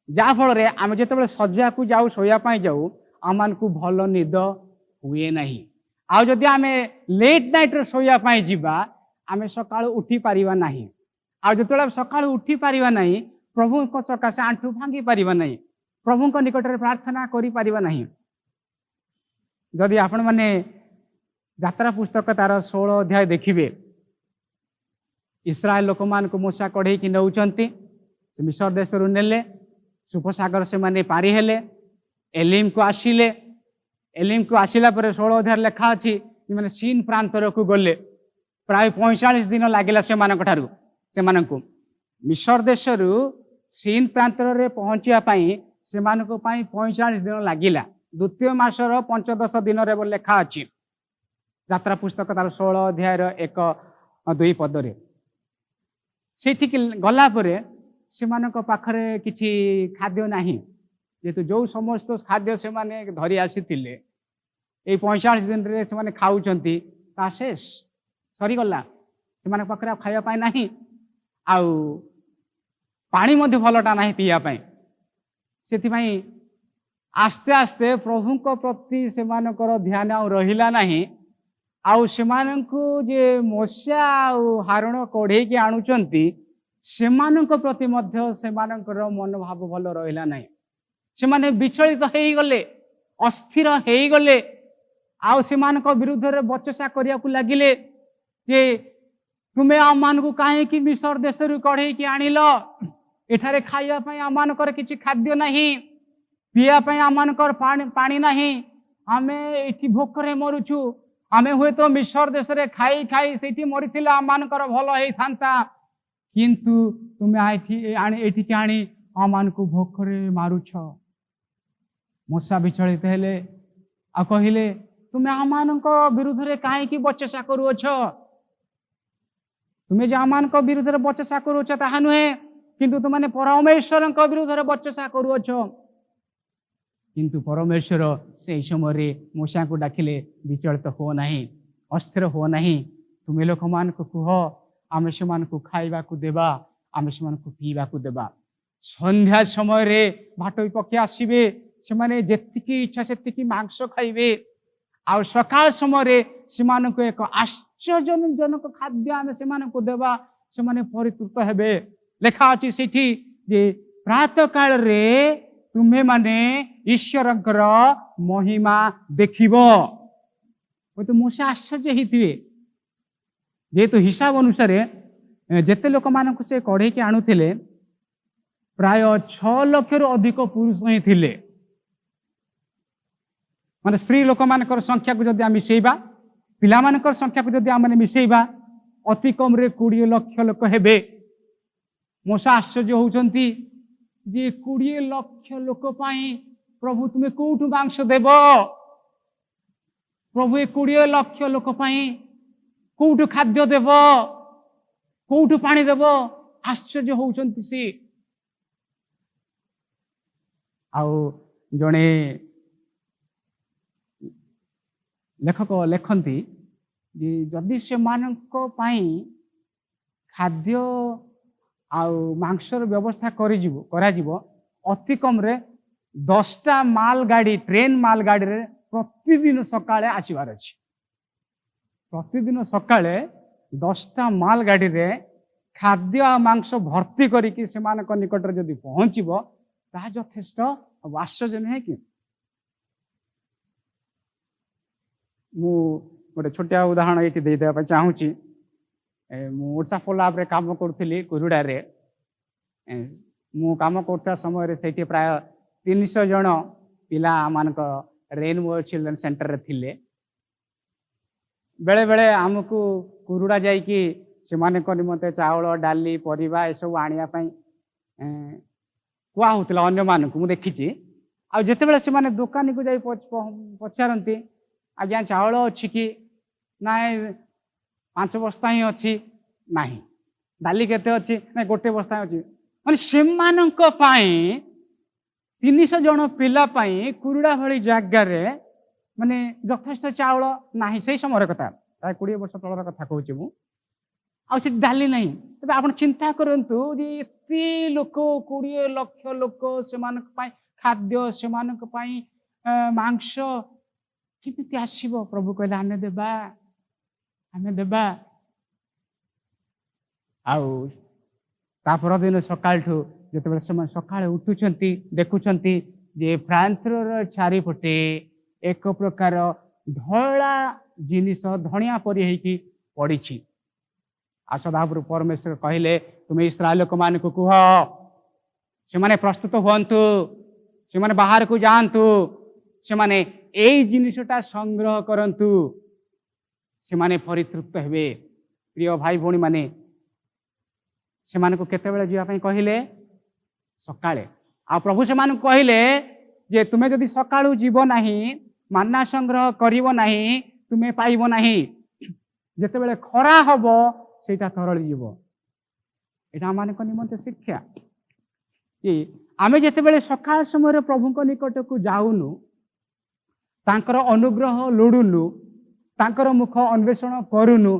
जा फल रे आमे जेतेबेले सज्जा को जाऊ सोया पाई जाऊ आमान को भल निद हुए नहीं आ जदि आमे लेट नाइट रे सोया पाई जिबा आमे सकाळ उठी पारिबा नाही आ जेतेबेले सकाळ उठी पारिबा नाही प्रभु को सकाशे आंठू भांगी पारिबा नाही प्रभु को निकट रे प्रार्थना करि पारिबा नाही जदि आपण माने यात्रा पुस्तक तार 16 अध्याय देखिबे इस्राएल लोक मान को मूसा कढ़े कि नौचंती मिस्र देश रु नेले सुपसागर से माने पारी हेले एलिम को आसिला पर 16 अध्याय लेखा अछि माने सीन प्रांतर को गले प्राय 45 दिन लागिला से मानक ठारू से मानक मिस्र देश रु सीन प्रांतर रे पहुंचिया पाई से मानक पाई 45 दिन लागिला द्वितीय मासर 15 दिन रे लेखा अछि यात्रा पुस्तक तार 16 अध्याय 1-2 पद रे सेठी गला परे सेमानक पाखरे किछि खाद्य नाही जेतु जो समस्त खाद्य से माने धरी आसीथिले ए 45 दिन रे से माने खाउचंती ता शेष सरी गला से माने पाखरे खाया पाई नाही आउ पानी मध्ये भलटा नाही पिया पाई सेति पई आस्ते आस्ते प्रभु को प्रति से मानकर ध्यान रहिला नाही आउ सेमानंकु जे मोशा आउ हारण कढ़ेकी आणुचंती सेमानंक प्रति मध्य सेमानंकर मनोभाव भल रहिला नाही। सेमाने विचलित हेई गले, अस्थिर हेई गले, आउ सेमानक विरुद्ध रे बचसा करिया को लागिले जे तुमे आम मानकु काहे कि मिसर देशरु कढ़ेकी आनिल, एठारे खाइया पई आम मानकर किछि खाद्य नाही, पिया पई आम मानकर पानी नाही, आमे एठी भोकरे मरुछु, आमे हुए तो मिसर देश रे खाई खाई सेठी मरिथिला आम मानकर भल हेई थांता, किंतु तुमे एठी के आनी आम मानकु भोकरे मारुछ। मूसा विचलित हेले आ कहिले तुमे आम मानक विरुद्ध रे काहे कि बचसा करूछ, तुमे जे आम मानक विरुद्ध रे बचसा करूछ ताहा नुहे, किंतु तुमने परमेश्वरଙ୍କ विरुद्ध रे बचसा करूछ। किंतु परमेश्वर से समय मूसा को डाकिले विचलित हो नहीं, अस्थिर हो नहीं, तुम लोक मान को कह आम से खाइबा को देबा, आम से पीवा को देबा। संध्या समय रे भाट विपक्षे आसबे, से जेतिकी इच्छा सेतिकी मांस खाइबे, आ सकाळ समय से एक आश्चर्यजनक खाद्य आम से देबा, से परितृप्त हेबे। लेखा अछि सेठी जे प्रातः काल रे तुम्हें माने ईश्वरंकर महिमा देखिबो। तो मूसा आश्चर्य होइथिबे, जेहेतु हिसाब अनुसार जेते लोक मानक से कढ़ेकी आणुथिले प्राय 6 लाख रु अधिक पुरुष ही थिले। माने स्त्री लोक मानकर संख्या को जदि मिसेइबा, पिला मानकर संख्या को जदि आमने मिसेइबा, अति कम रे 20 लाख लोक हेबे। मूसा आश्चर्य होउचंती जे 20 लाख लोक पाई प्रभु तुम्हें कोठु मांस देव, प्रभु 20 लाख लोक पाई कोठु खाद्य देव, कोठु पानी देव, आश्चर्य होउचंती सी। आउ जणे लेखक लेखंती जे जदि से मानक पाई खाद्य आउ मांसर व्यवस्था करा जिवो, अति कम रे 10टा माल गाड़ी, ट्रेन माल गाड़ी रे प्रतिदिन सकाळे आसीबार अछि। प्रतिदिन सकाळे 10टा माल गाड़ी रे खाद्य आ मांस भर्ती करिकि सेमानक निकट रे जदि पहुंचीबो ता यथेष्ट आश्चर्य नहे कि। मु गोटे छोटिया उदाहरण ये दे देबा चाहूची। मु ओडसा पोलाब रे काम करथली कुरुडा रे। मु काम करता समय रे सेठी प्राय 300 जन पिला मानक रेनबो चिल्ड्रन सेंटर रे थिले। बेले बेले आमको कुरुडा जाई कि से माने को निमते चावल डाली परिबा ए सब आनिया पई कुआ होतला अन्य मानक मु देखिची। आ जते बेले से माने दुकानी को जाई पचारंती आज्ञा चावल अछि कि नाय 5 बस्ता ही अछि, नाही डाली केते अछि, नाय गोटे बस्ता अछि। माने सेमानक पाई 300 जन पिला पाई कुरुडा भली जागा रे माने यथेष्ट चावल नाही। से समय कथा प्राय 20 वर्ष तलर कथा कहूची मु। आ से डाली नहीं। तबे आपण चिंता करंतु जे एते लोक 20 लाख लोक सेमानक पाई खाद्य, सेमानक पाई मांस किमिति आसीबो। प्रभु कहले आमे देबा, आमे देबा। आउ तापर दिन सकाळठु जेतेबेले समय सकाळे उठुचंती देखुचंती जे फ्रांसर चारिपटे एक प्रकार धला जिनिस धनिया परि हेकी पड़िछि। आ सदापुर परमेश्वर कहले तुम इस्राएल लोक मान को कह से माने प्रस्तुत हुअन्तु, से माने बाहर को जातु, से माने एई जिनिसटा संग्रह करंतु, से माने परितृप्त हेबे। प्रिय भाई भौणी माने से माने को केते बेले जिया पई कहिले सकाळे। आ प्रभु से माने कहिले जे तुमे जदि सकाळू जीव नाही, मान्ना संग्रह करिवो नाही, तुमे पाइबो नाही। जेते बेले खरा हबो सेटा तरल जीव। एटा माने को निमंते शिक्षा कि आमे जेते बेले सकाळ समय प्रभु को निकट को जाउनु, तांकर अनुग्रह लोडुनु, तांकर मुख अन्वेषण करुनु,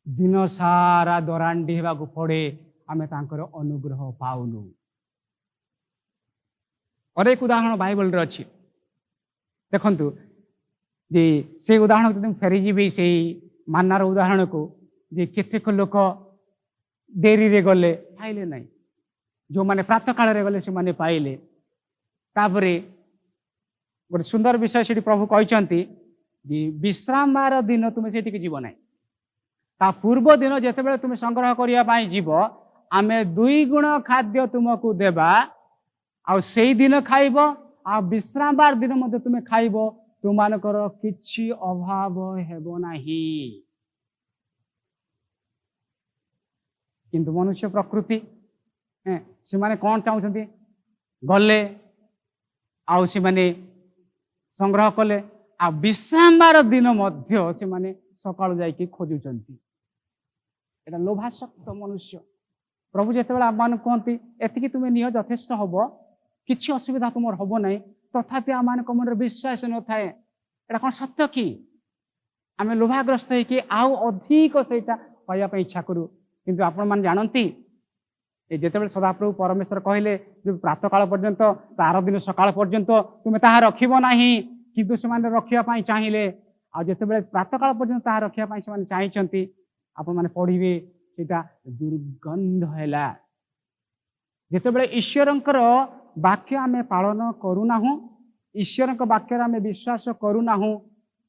दिन सारा दरांडी हेबा को पड़े, आमे तांकर अनुग्रह पाउनु। और एक उदाहरण बाइबल रे अछि देखंतु। ଯେ ସେ ଉଦାହରଣ ଯଦି ମୁଁ ଫେରିଯିବି ସେଇ ମାନ୍ନାର ଉଦାହରଣକୁ, ଯେ କେତେକ ଲୋକ ଡେରିରେ ଗଲେ ପାଇଲେ ନାହିଁ, ଯେଉଁମାନେ ପ୍ରାତଃ କାଳରେ ଗଲେ ସେମାନେ ପାଇଲେ। ତାପରେ ଗୋଟେ ସୁନ୍ଦର ବିଷୟ ସେଠି ପ୍ରଭୁ କହିଛନ୍ତି ଯେ ବିଶ୍ରାମବାର ଦିନ ତୁମେ ସେଠିକି ଯିବ ନାହିଁ, ତା ପୂର୍ବ ଦିନ ଯେତେବେଳେ ତୁମେ ସଂଗ୍ରହ କରିବା ପାଇଁ ଯିବ, ଆମେ 2 ଗୁଣ ଖାଦ୍ୟ ତୁମକୁ ଦେବା, ଆଉ ସେଇ ଦିନ ଖାଇବ, ଆଉ ବିଶ୍ରାମବାର ଦିନ ମଧ୍ୟ ତୁମେ ଖାଇବ, ତୁମମାନଙ୍କର କିଛି ଅଭାବ ହେବ ନାହିଁ। କିନ୍ତୁ ମନୁଷ୍ୟ ପ୍ରକୃତି ସେମାନେ କ'ଣ ଚାହୁଁଛନ୍ତି? ଗଲେ ଆଉ ସେମାନେ ସଂଗ୍ରହ କଲେ, ଆଉ ବିଶ୍ରାମବାର ଦିନ ମଧ୍ୟ ସେମାନେ ସକାଳୁ ଯାଇକି ଖୋଜୁଛନ୍ତି। ଏଇଟା ଲୋଭାସକ୍ତ ମନୁଷ୍ୟ। ପ୍ରଭୁ ଯେତେବେଳେ ଆମମାନଙ୍କୁ କୁହନ୍ତି ଏତିକି ତୁମେ ନିଅ ଯଥେଷ୍ଟ ହବ, କିଛି ଅସୁବିଧା ତୁମର ହବ ନାହିଁ, ତଥାପି ଆମମାନଙ୍କ ମନରେ ବିଶ୍ୱାସ ନଥାଏ। ଏଇଟା କ'ଣ ସତ୍ୟ କି? ଆମେ ଲୋଭାଗ୍ରସ୍ତ ହେଇକି ଆଉ ଅଧିକ ସେଇଟା ପାଇବା ପାଇଁ ଇଚ୍ଛା କରୁ। କିନ୍ତୁ ଆପଣମାନେ ଜାଣନ୍ତି, ଯେତେବେଳେ ସଦାପ୍ରଭୁ ପରମେଶ୍ୱର କହିଲେ ଯେ ପ୍ରାତଃକାଳ ପର୍ଯ୍ୟନ୍ତ, ତାର ଦିନ ସକାଳ ପର୍ଯ୍ୟନ୍ତ ତୁମେ ତାହା ରଖିବ ନାହିଁ, କିନ୍ତୁ ସେମାନେ ରଖିବା ପାଇଁ ଚାହିଁଲେ। ଆଉ ଯେତେବେଳେ ପ୍ରାତଃକାଳ ପର୍ଯ୍ୟନ୍ତ ତାହା ରଖିବା ପାଇଁ ସେମାନେ ଚାହିଁଛନ୍ତି, ଆପଣମାନେ ପଢ଼ିବେ ସେଇଟା ଦୁର୍ଗନ୍ଧ ହେଲା। ଯେତେବେଳେ ଈଶ୍ୱରଙ୍କର ବାକ୍ୟ ଆମେ ପାଳନ କରୁନାହୁଁ, ଈଶ୍ୱରଙ୍କ ବାକ୍ୟରେ ଆମେ ବିଶ୍ୱାସ କରୁନାହୁଁ,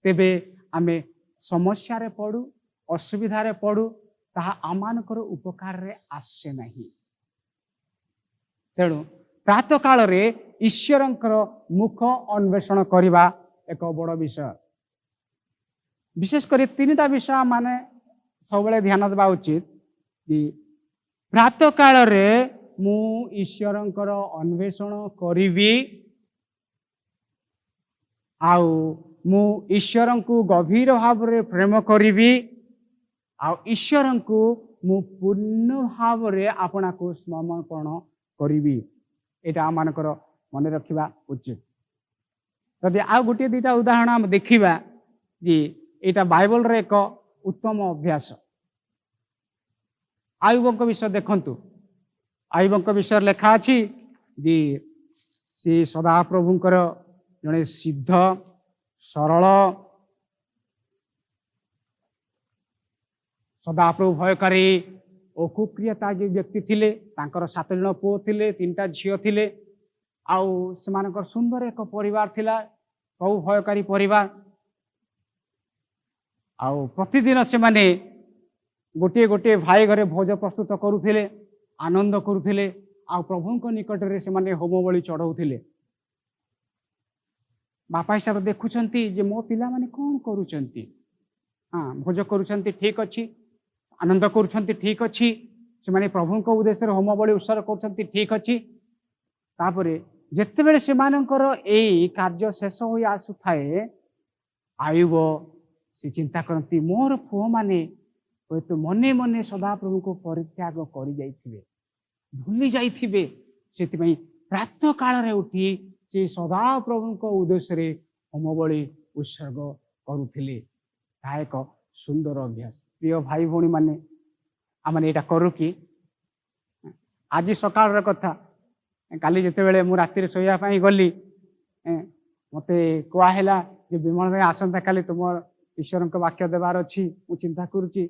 ତେବେ ଆମେ ସମସ୍ୟାରେ ପଡ଼ୁ, ଅସୁବିଧାରେ ପଡ଼ୁ, ତାହା ଆମମାନଙ୍କର ଉପକାରରେ ଆସେ ନାହିଁ। ତେଣୁ ପ୍ରାତଃ କାଳରେ ଈଶ୍ୱରଙ୍କର ମୁଖ ଅନ୍ୱେଷଣ କରିବା ଏକ ବଡ଼ ବିଷୟ। ବିଶେଷ କରି 3ଟା ବିଷୟ ମାନେ ସବୁବେଳେ ଧ୍ୟାନ ଦେବା ଉଚିତ। ଯେ ପ୍ରାତଃ କାଳରେ ମୁଁ ଈଶ୍ୱରଙ୍କର ଅନ୍ୱେଷଣ କରିବି, ଆଉ ମୁଁ ଈଶ୍ୱରଙ୍କୁ ଗଭୀର ଭାବରେ ପ୍ରେମ କରିବି, ଆଉ ଈଶ୍ୱରଙ୍କୁ ମୁଁ ପୂର୍ଣ୍ଣ ଭାବରେ ଆପଣାକୁ ସମର୍ପଣ କରିବି। ଏଇଟା ଆମମାନଙ୍କର ମନେ ରଖିବା ଉଚିତ। ଯଦି ଆଉ ଗୋଟିଏ 2ଟା ଉଦାହରଣ ଆମେ ଦେଖିବା, ଯେ ଏଇଟା ବାଇବଲର ଏକ ଉତ୍ତମ ଅଭ୍ୟାସ। ଆୟୁବଙ୍କ ବିଷୟ ଦେଖନ୍ତୁ। ଆୟୁବଙ୍କ ବିଷୟରେ ଲେଖା ଅଛି ଯେ ସେ ସଦାପ୍ରଭୁଙ୍କର ଜଣେ ସିଦ୍ଧ, ସରଳ, ସଦାପ୍ରଭୁ ଭୟକାରୀ ଓ କୁକ୍ରିୟତା ବ୍ୟକ୍ତି ଥିଲେ। ତାଙ୍କର 7 ଜଣ ପୁଅ ଥିଲେ, 3ଟା ଝିଅ ଥିଲେ, ଆଉ ସେମାନଙ୍କର ସୁନ୍ଦର ଏକ ପରିବାର ଥିଲା, ପ୍ରଭୁ ଭୟକାରୀ ପରିବାର। ଆଉ ପ୍ରତିଦିନ ସେମାନେ ଗୋଟିଏ ଗୋଟିଏ ଭାଇ ଘରେ ଭୋଜ ପ୍ରସ୍ତୁତ କରୁଥିଲେ, ଆନନ୍ଦ କରୁଥିଲେ, ଆଉ ପ୍ରଭୁଙ୍କ ନିକଟରେ ସେମାନେ ହୋମ ବଳି ଚଢ଼ାଉଥିଲେ। ବାପା ହିସାବରେ ଦେଖୁଛନ୍ତି ଯେ ମୋ ପିଲାମାନେ କ'ଣ କରୁଛନ୍ତି। ଭୋଜ କରୁଛନ୍ତି, ଠିକ୍ ଅଛି, ଆନନ୍ଦ କରୁଛନ୍ତି, ଠିକ୍ ଅଛି, ସେମାନେ ପ୍ରଭୁଙ୍କ ଉଦ୍ଦେଶ୍ୟରେ ହୋମ ବଳି ଉତ୍ସର୍ଗ କରୁଛନ୍ତି, ଠିକ୍ ଅଛି। ତାପରେ ଯେତେବେଳେ ସେମାନଙ୍କର ଏଇ କାର୍ଯ୍ୟ ଶେଷ ହୋଇ ଆସୁଥାଏ, ଆୟୁବ ସେ ଚିନ୍ତା କରନ୍ତି ମୋର ପୁଅମାନେ ହୁଏତ ମନେ ମନେ ସଦାପ୍ରଭୁଙ୍କୁ ପରିତ୍ୟାଗ କରିଯାଇଥିବେ, ଭୁଲି ଯାଇଥିବେ। ସେଥିପାଇଁ ପ୍ରାତଃ କାଳରେ ଉଠି ସେ ସଦାପ୍ରଭୁଙ୍କ ଉଦ୍ଦେଶ୍ୟରେ ହୋମ ବଳି ଉତ୍ସର୍ଗ କରୁଥିଲେ। ତାହା ଏକ ସୁନ୍ଦର ଅଭ୍ୟାସ। ପ୍ରିୟ ଭାଇ ଭଉଣୀମାନେ, ଆମେ ଏଇଟା କରୁ କି? ଆଜି ସକାଳର କଥା, କାଲି ଯେତେବେଳେ ମୁଁ ରାତିରେ ଶୋଇବା ପାଇଁ ଗଲି, ମୋତେ କୁହା ହେଲା ଯେ ବିମଳ ଭାଇ ଆସନ୍ତାକାଲି ତୁମର ଈଶ୍ୱରଙ୍କ ବାକ୍ୟ ଦେବାର ଅଛି। ମୁଁ ଚିନ୍ତା କରୁଛି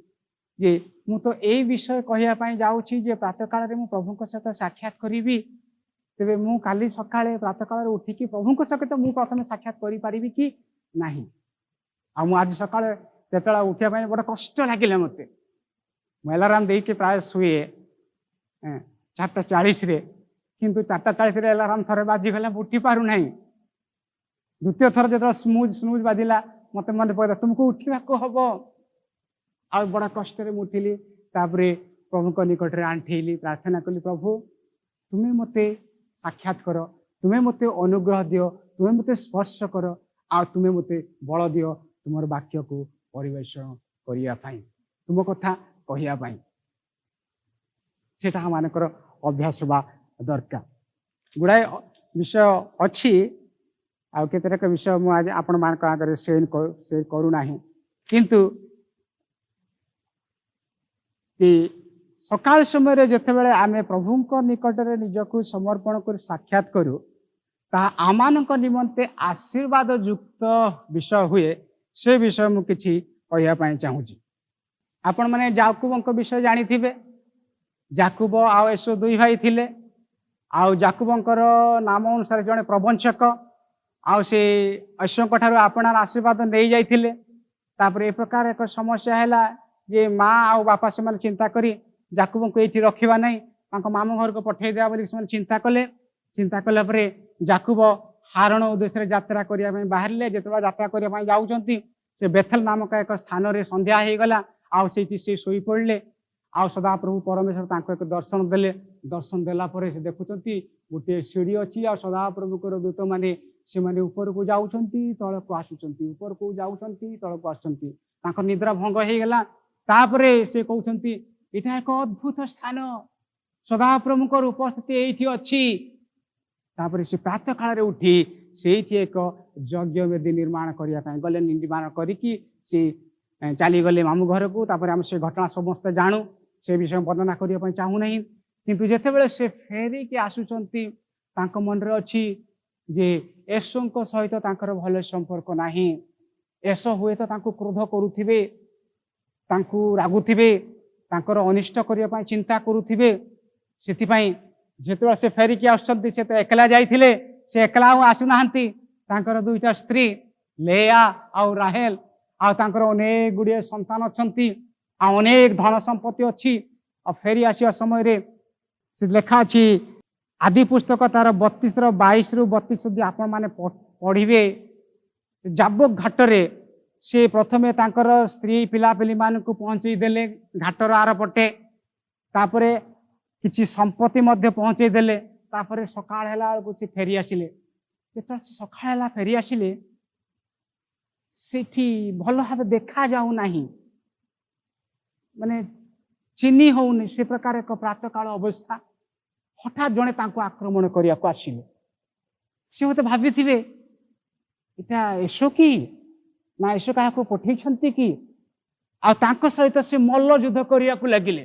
ଯେ ମୁଁ ତ ଏଇ ବିଷୟ କହିବା ପାଇଁ ଯାଉଛି ଯେ ପ୍ରାତଃ କାଳରେ ମୁଁ ପ୍ରଭୁଙ୍କ ସହିତ ସାକ୍ଷାତ କରିବି, ତେବେ ମୁଁ କାଲି ସକାଳେ ପ୍ରାତଃ କାଳରେ ଉଠିକି ପ୍ରଭୁଙ୍କ ସହିତ ମୁଁ ପ୍ରଥମେ ସାକ୍ଷାତ କରିପାରିବି କି ନାହିଁ। ଆଉ ମୁଁ ଆଜି ସକାଳେ ଯେତେବେଳେ ଉଠିବା ପାଇଁ ବଡ଼ କଷ୍ଟ ଲାଗିଲା ମୋତେ। ମୁଁ ଆଲାର୍ମ ଦେଇକି ପ୍ରାୟ ଶୁଏ 4:40ରେ, କିନ୍ତୁ 4:40ରେ ଆଲାର୍ମ ଥରେ ବାଜିଗଲା, ମୁଁ ଉଠି ପାରୁନାହିଁ। ଦ୍ୱିତୀୟ ଥର ଯେତେବେଳେ ସ୍ନୁଜ୍ ବାଜିଲା, ମୋତେ ମନେ ପଡ଼ିଲା ତୁମକୁ ଉଠିବାକୁ ହବ। ଆଉ ବଡ଼ କଷ୍ଟରେ ମୁଁ ଉଠିଲି। ତାପରେ ପ୍ରଭୁଙ୍କ ନିକଟରେ ଆଣ୍ଠେଇଲି, ପ୍ରାର୍ଥନା କଲି, ପ୍ରଭୁ ତୁମେ ମୋତେ ସାକ୍ଷାତ କର, ତୁମେ ମୋତେ ଅନୁଗ୍ରହ ଦିଅ, ତୁମେ ମୋତେ ସ୍ପର୍ଶ କର, ଆଉ ତୁମେ ମୋତେ ବଳ ଦିଅ ତୁମର ବାକ୍ୟକୁ ପରିବେଷଣ କରିବା ପାଇଁ, ତୁମ କଥା କହିବା ପାଇଁ। ସେଟା ଆମମାନଙ୍କର ଅଭ୍ୟାସ ହେବା ଦରକାର। ଗୁଡ଼ାଏ ବିଷୟ ଅଛି, ଆଉ କେତେକ ବିଷୟ ମୁଁ ଆଜି ଆପଣମାନଙ୍କ ଆଗରେ ସେୟାର କରୁନାହିଁ। କିନ୍ତୁ ସକାଳ ସମୟରେ ଯେତେବେଳେ ଆମେ ପ୍ରଭୁଙ୍କ ନିକଟରେ ନିଜକୁ ସମର୍ପଣ କରି ସାକ୍ଷାତ କରୁ, ତାହା ଆମମାନଙ୍କ ନିମନ୍ତେ ଆଶୀର୍ବାଦ ଯୁକ୍ତ ବିଷୟ ହୁଏ ସେ ବିଷୟ ମୁଁ କିଛି କହିବା ପାଇଁ ଚାହୁଁଛି। ଆପଣମାନେ ଯାକୁବଙ୍କ ବିଷୟ ଜାଣିଥିବେ। ଯାକୁବ ଆଉ ଏସୋ ଦୁଇ ଭାଇ ଥିଲେ। ଆଉ ଯାକୁବଙ୍କର ନାମ ଅନୁସାରେ ଜଣେ ପ୍ରବଞ୍ଚକ, ଆଉ ସେ ଐଶ୍ୱଙ୍କ ଠାରୁ ଆପଣାର ଆଶୀର୍ବାଦ ନେଇଯାଇଥିଲେ। ତାପରେ ଏ ପ୍ରକାର ଏକ ସମସ୍ୟା ହେଲା ଯେ ମା ଆଉ ବାପା ସେମାନେ ଚିନ୍ତା କରି ଯାକୁବଙ୍କୁ ଏଇଠି ରଖିବା ନାହିଁ, ତାଙ୍କ ମାମୁଁ ଘରକୁ ପଠେଇଦେବା ବୋଲି ସେମାନେ ଚିନ୍ତା କଲେ। ଚିନ୍ତା କଲା ପରେ ଯାକୁବ ହାରଣ ଉଦ୍ଦେଶ୍ୟରେ ଯାତ୍ରା କରିବା ପାଇଁ ବାହାରିଲେ। ଯେତେବେଳେ ଯାତ୍ରା କରିବା ପାଇଁ ଯାଉଛନ୍ତି ସେ ବେଥେଲ ନାମକ ଏକ ସ୍ଥାନରେ ସନ୍ଧ୍ୟା ହେଇଗଲା। ଆଉ ସେଇଠି ସେ ଶୋଇପଡ଼ିଲେ। ଆଉ ସଦାପ୍ରଭୁ ପରମେଶ୍ୱର ତାଙ୍କୁ ଏକ ଦର୍ଶନ ଦେଲେ। ଦର୍ଶନ ଦେଲା ପରେ ସେ ଦେଖୁଛନ୍ତି ଗୋଟିଏ ସିଡ଼ି ଅଛି, ଆଉ ସଦାପ୍ରଭୁଙ୍କର ଦୂତମାନେ ସେମାନେ ଉପରକୁ ଯାଉଛନ୍ତି ତଳକୁ ଆସୁଛନ୍ତି, ଉପରକୁ ଯାଉଛନ୍ତି ତଳକୁ ଆସୁଛନ୍ତି। ତାଙ୍କ ନିଦ୍ରା ଭଙ୍ଗ ହେଇଗଲା। ତାପରେ ସେ କହୁଛନ୍ତି ଏଇଟା ଏକ ଅଦ୍ଭୁତ ସ୍ଥାନ, ସଦାପ୍ରଭୁଙ୍କର ଉପସ୍ଥିତି ଏଇଠି ଅଛି। ତାପରେ ସେ ପ୍ରାତଃ କାଳରେ ଉଠି ସେଇଠି ଏକ ଯଜ୍ଞ ବେଦୀ ନିର୍ମାଣ କରିବା ପାଇଁ ଗଲେ। ନିର୍ମାଣ କରିକି ସେ ଚାଲିଗଲେ ମାମୁଁ ଘରକୁ। ତାପରେ ଆମେ ସେ ଘଟଣା ସମସ୍ତେ ଜାଣୁ, ସେ ବିଷୟ ବର୍ଣ୍ଣନା କରିବା ପାଇଁ ଚାହୁଁନାହିଁ। କିନ୍ତୁ ଯେତେବେଳେ ସେ ଫେରିକି ଆସୁଛନ୍ତି ତାଙ୍କ ମନରେ ଅଛି ଯେ ଏସୋଙ୍କ ସହିତ ତାଙ୍କର ଭଲ ସମ୍ପର୍କ ନାହିଁ। ଏସୋ ହୁଏତ ତାଙ୍କୁ କ୍ରୋଧ କରୁଥିବେ, ତାଙ୍କୁ ରାଗୁଥିବେ, ତାଙ୍କର ଅନିଷ୍ଟ କରିବା ପାଇଁ ଚିନ୍ତା କରୁଥିବେ। ସେଥିପାଇଁ ଯେତେବେଳେ ସେ ଫେରିକି ଆସୁଛନ୍ତି, ସେ ତ ଏକଲା ଯାଇଥିଲେ, ସେ ଏକଲା ଆଉ ଆସୁନାହାନ୍ତି। ତାଙ୍କର ଦୁଇଟା ସ୍ତ୍ରୀ ଲେୟା ଆଉ ରାହେଲ, ଆଉ ତାଙ୍କର ଅନେକ ଗୁଡ଼ିଏ ସନ୍ତାନ ଅଛନ୍ତି, ଆଉ ଅନେକ ଧନ ସମ୍ପତ୍ତି ଅଛି। ଆଉ ଫେରି ଆସିବା ସମୟରେ ସେ ଲେଖା ଅଛି ଆଦି ପୁସ୍ତକ ତାର 22-22 ଯଦି ଆପଣମାନେ ପଢ଼ିବେ, ଜାବୋକ ଘାଟରେ ସେ ପ୍ରଥମେ ତାଙ୍କର ସ୍ତ୍ରୀ ପିଲାପିଲିମାନଙ୍କୁ ପହଞ୍ଚେଇ ଦେଲେ ଘାଟର ଆରପଟେ। ତାପରେ କିଛି ସମ୍ପତ୍ତି ମଧ୍ୟ ପହଞ୍ଚେଇ ଦେଲେ। ତାପରେ ସକାଳ ହେଲା ବେଳକୁ ସେ ଫେରି ଆସିଲେ। ଯେତେବେଳେ ସେ ସକାଳ ହେଲା ଫେରି ଆସିଲେ, ସେଠି ଭଲ ଭାବେ ଦେଖାଯାଉ ନାହିଁ, ମାନେ ଚିହ୍ନି ହଉନି ସେ ପ୍ରକାର ଏକ ପ୍ରାତଃକାଳ ଅବସ୍ଥା। ହଠାତ୍ ଜଣେ ତାଙ୍କୁ ଆକ୍ରମଣ କରିବାକୁ ଆସିଲେ। ସେ ହୁଏତ ଭାବିଥିବେ ଏଟା ଏସୋ କି ନା ଏସୋ କାହାକୁ ପଠେଇଛନ୍ତି କି? ଆଉ ତାଙ୍କ ସହିତ ସେ ମଲ୍ଲ ଯୁଦ୍ଧ କରିବାକୁ ଲାଗିଲେ।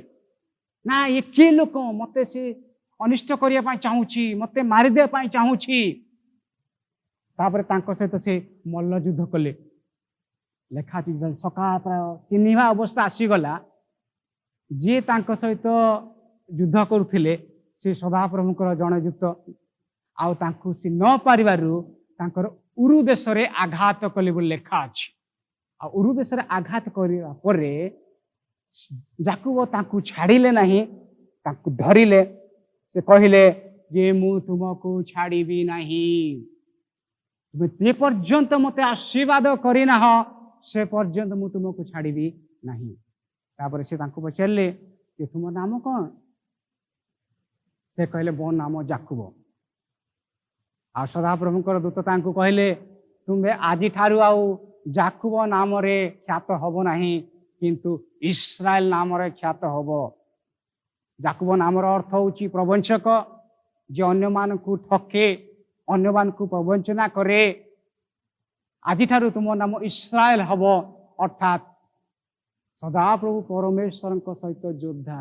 ନା ଏ କିଏ ଲୋକ, ମତେ ସେ ଅନିଷ୍ଟ କରିବା ପାଇଁ ଚାହୁଁଛି, ମତେ ମାରିଦେବା ପାଇଁ ଚାହୁଁଛି। ତାପରେ ତାଙ୍କ ସହିତ ସେ ମଲ୍ଲ ଯୁଦ୍ଧ କଲେ। ଲେଖା ଅଛି ସକାଳ ପ୍ରାୟ ଚିହ୍ନିବା ଅବସ୍ଥା ଆସିଗଲା। ଯିଏ ତାଙ୍କ ସହିତ ଯୁଦ୍ଧ କରୁଥିଲେ ସେ ସଦାପ୍ରଭୁଙ୍କର ଜଣେ ଦୂତ। ଆଉ ତାଙ୍କୁ ସେ ନ ପାରିବାରୁ ତାଙ୍କର ଉରୁ ଦେଶରେ ଆଘାତ କଲେ ବୋଲି ଲେଖା ଅଛି। ଆଉ ଉରୁ ଦେଶରେ ଆଘାତ କରିବା ପରେ ଯାକୁବ ତାଙ୍କୁ ଛାଡ଼ିଲେ ନାହିଁ, ତାଙ୍କୁ ଧରିଲେ। ସେ କହିଲେ ଯେ ମୁଁ ତୁମକୁ ଛାଡ଼ିବି ନାହିଁ, ତୁମେ ଯେ ପର୍ଯ୍ୟନ୍ତ ମୋତେ ଆଶୀର୍ବାଦ କରିନାହ ସେ ପର୍ଯ୍ୟନ୍ତ ମୁଁ ତୁମକୁ ଛାଡ଼ିବି ନାହିଁ। ତାପରେ ସେ ତାଙ୍କୁ ପଚାରିଲେ ଯେ ତୁମ ନାମ କ'ଣ? ସେ କହିଲେ ମୋ ନାମ ଯାକୁବ। ଆଉ ସଦାପ୍ରଭୁଙ୍କର ଦୂତ ତାଙ୍କୁ କହିଲେ ତୁମେ ଆଜିଠାରୁ ଆଉ ଯାକୁବ ନାମରେ ଖ୍ୟାତ ହବ ନାହିଁ, କିନ୍ତୁ ଇସ୍ରାଏଲ ନାମରେ ଖ୍ୟାତ ହବ। ଯାକୁବ ନାମର ଅର୍ଥ ହେଉଛି ପ୍ରବଞ୍ଚକ, ଯେ ଅନ୍ୟମାନଙ୍କୁ ଠକେ, ଅନ୍ୟମାନଙ୍କୁ ପ୍ରବଞ୍ଚନା କରେ। ଆଜିଠାରୁ ତୁମ ନାମ ଇସ୍ରାଏଲ ହବ, ଅର୍ଥାତ୍ ସଦାପ୍ରଭୁ ପରମେଶ୍ୱରଙ୍କ ସହିତ ଯୋଦ୍ଧା।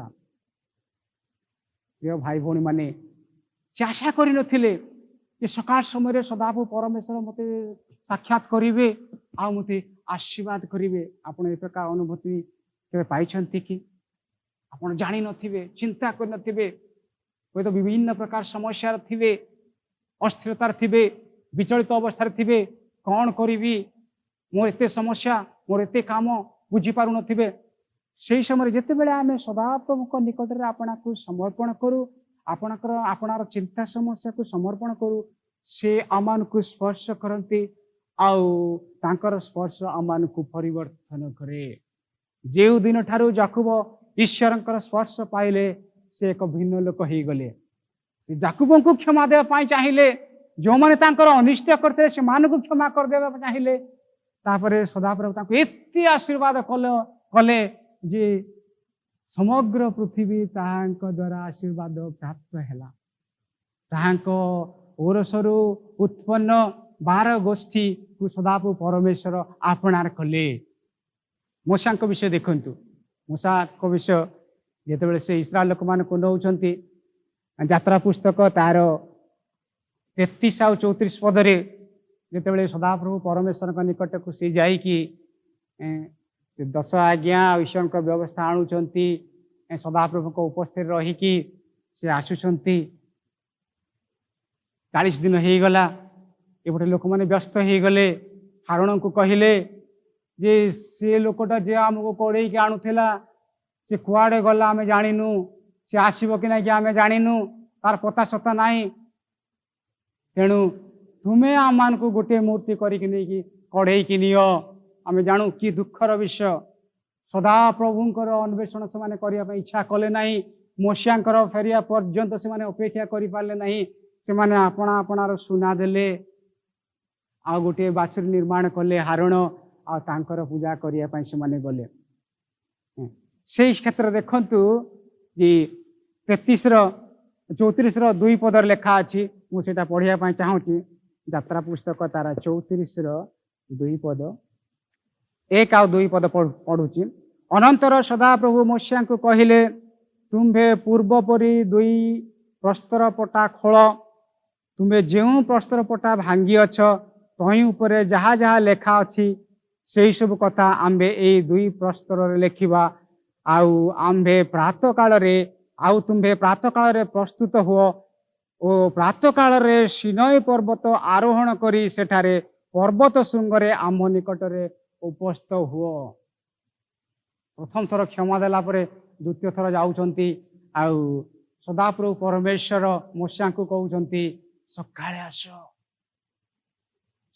ପ୍ରିୟ ଭାଇ ଭଉଣୀ ମାନେ, ସେ ଆଶା କରିନଥିଲେ ଯେ ସକାଳ ସମୟରେ ସଦାପ୍ରଭୁ ପରମେଶ୍ୱର ମୋତେ ସାକ୍ଷାତ କରିବେ ଆଉ ମୋତେ ଆଶୀର୍ବାଦ କରିବେ। ଆପଣ ଏ ପ୍ରକାର ଅନୁଭୂତି କେବେ ପାଇଛନ୍ତି କି? ଆପଣ ଜାଣିନଥିବେ, ଚିନ୍ତା କରିନଥିବେ, ହୁଏତ ବିଭିନ୍ନ ପ୍ରକାର ସମସ୍ୟାର ଥିବେ, ଅସ୍ଥିରତାର ଥିବେ, ବିଚଳିତ ଅବସ୍ଥାରେ ଥିବେ। କ'ଣ କରିବି, ମୋର ଏତେ ସମସ୍ୟା, ମୋର ଏତେ କାମ, ବୁଝିପାରୁନଥିବେ। ସେହି ସମୟରେ ଯେତେବେଳେ ଆମେ ସଦାପ୍ରଭୁଙ୍କ ନିକଟରେ ଆପଣାକୁ ସମର୍ପଣ କରୁ, ଆପଣାର ଚିନ୍ତା ସମସ୍ୟାକୁ ସମର୍ପଣ କରୁ, ସେ ଆମମାନଙ୍କୁ ସ୍ପର୍ଶ କରନ୍ତି। ଆଉ ତାଙ୍କର ସ୍ପର୍ଶ ଆମମାନଙ୍କୁ ପରିବର୍ତ୍ତନ କରେ। ଯେଉଁ ଦିନ ଠାରୁ ଯାକୁବ ଈଶ୍ୱରଙ୍କର ସ୍ପର୍ଶ ପାଇଲେ ସେ ଏକ ଭିନ୍ନ ଲୋକ ହେଇଗଲେ। ଯାକୁବଙ୍କୁ କ୍ଷମା ଦେବା ପାଇଁ ଚାହିଁଲେ, ଯେଉଁମାନେ ତାଙ୍କର ଅନିଷ୍ଟ କରିଥିଲେ ସେମାନଙ୍କୁ କ୍ଷମା କରିଦେବା ପାଇଁ ଚାହିଁଲେ। ତାପରେ ସଦାପ୍ରଭୁ ତାଙ୍କୁ ଏତେ ଆଶୀର୍ବାଦ କଲେ ଯେ ସମଗ୍ର ପୃଥିବୀ ତାହାଙ୍କ ଦ୍ୱାରା ଆଶୀର୍ବାଦ ପ୍ରାପ୍ତ ହେଲା। ତାହାଙ୍କ ଔରସରୁ ଉତ୍ପନ୍ନ 12 ଗୋଷ୍ଠୀକୁ ସଦାପ୍ରଭୁ ପରମେଶ୍ୱର ଆପଣାର କଲେ। ମୂଷାଙ୍କ ବିଷୟ ଦେଖନ୍ତୁ। ମୂଷାଙ୍କ ବିଷୟ ଯେତେବେଳେ ସେ ଇସ୍ରାଏଲ ଲୋକମାନଙ୍କୁ ନେଉଛନ୍ତି, ଯାତ୍ରା ପୁସ୍ତକ ତାର 33 ଆଉ 34 ପଦରେ ଯେତେବେଳେ ସଦାପ୍ରଭୁ ପରମେଶ୍ୱରଙ୍କ ନିକଟକୁ ସେ ଯାଇକି ଦଶ ଆଜ୍ଞା ଆଉ ଈଶ୍ୱରଙ୍କ ବ୍ୟବସ୍ଥା ଆଣୁଛନ୍ତି, ସଦାପ୍ରଭୁଙ୍କ ଉପସ୍ଥିତିରେ ରହିକି ସେ ଆସୁଛନ୍ତି। 40 ଦିନ ହେଇଗଲା, ଏପଟେ ଲୋକମାନେ ବ୍ୟସ୍ତ ହେଇଗଲେ। ହାରୁଣଙ୍କୁ କହିଲେ ଯେ ସେ ଲୋକଟା ଯେ ଆମକୁ କଢ଼େଇକି ଆଣୁଥିଲା ସେ କୁଆଡ଼େ ଗଲା ଆମେ ଜାଣିନୁ, ସେ ଆସିବ କି ନାଇଁ କି ଆମେ ଜାଣିନୁ, ତାର ପତା ସତା ନାହିଁ। ତେଣୁ ତୁମେ ଆମମାନଙ୍କୁ ଗୋଟିଏ ମୂର୍ତ୍ତି କରିକି ନେଇକି କଢ଼େଇକି ନିଅ। ଆମେ ଜାଣୁ କି ଦୁଃଖର ବିଷୟ। ସଦାପ୍ରଭୁଙ୍କର ଅନ୍ୱେଷଣ ସେମାନେ କରିବା ପାଇଁ ଇଚ୍ଛା କଲେ ନାହିଁ। ମୋଶିଆଙ୍କର ଫେରିବା ପର୍ଯ୍ୟନ୍ତ ସେମାନେ ଅପେକ୍ଷା କରିପାରିଲେ ନାହିଁ। ସେମାନେ ଆପଣାର ସୁନା ଦେଲେ, ଆଉ ଗୋଟିଏ ବାଛୁରୀ ନିର୍ମାଣ କଲେ ହାରୁଣ, ଆଉ ତାଙ୍କର ପୂଜା କରିବା ପାଇଁ ସେମାନେ ଗଲେ। ସେଇ କ୍ଷେତ୍ରରେ ଦେଖନ୍ତୁ ଯେ 34ର 2 ପଦରେ ଲେଖା ଅଛି, ମୁଁ ସେଇଟା ପଢ଼ିବା ପାଇଁ ଚାହୁଁଛି। ଯାତ୍ରା ପୁସ୍ତକ ତାର 34ର 2 ପଦ, 1 ଆଉ 2 ପଦ ପଢ଼ୁଛି। ଅନନ୍ତର ସଦାପ୍ରଭୁ ମୋଶିଆଙ୍କୁ କହିଲେ, ତୁମ୍ଭେ ପୂର୍ବ ପରି 2 ପ୍ରସ୍ତର ପଟା ଖୋଳ। ତୁମେ ଯେଉଁ ପ୍ରସ୍ତର ପଟା ଭାଙ୍ଗିଅଛ ତହିଁ ଉପରେ ଯାହା ଯାହା ଲେଖା ଅଛି ସେହି ସବୁ କଥା ଆମ୍ଭେ ଏଇ 2 ପ୍ରସ୍ତରରେ ଲେଖିବା। ଆଉ ତୁମ୍ଭେ ପ୍ରାତଃ କାଳରେ ପ୍ରସ୍ତୁତ ହୁଅ ଓ ପ୍ରାତଃ କାଳରେ ସିନୟ ପର୍ବତ ଆରୋହଣ କରି ସେଠାରେ ପର୍ବତ ଶୃଙ୍ଗରେ ଆମ୍ଭ ନିକଟରେ ଉପସ୍ଥିତ ହୁଅ। ପ୍ରଥମ ଥର କ୍ଷମା ଦେଲା ପରେ ଦ୍ୱିତୀୟ ଥର ଯାଉଛନ୍ତି, ଆଉ ସଦାପ୍ରଭୁ ପରମେଶ୍ୱର ମୋଶିଆଙ୍କୁ କହୁଛନ୍ତି ସକାଳେ ଆସ,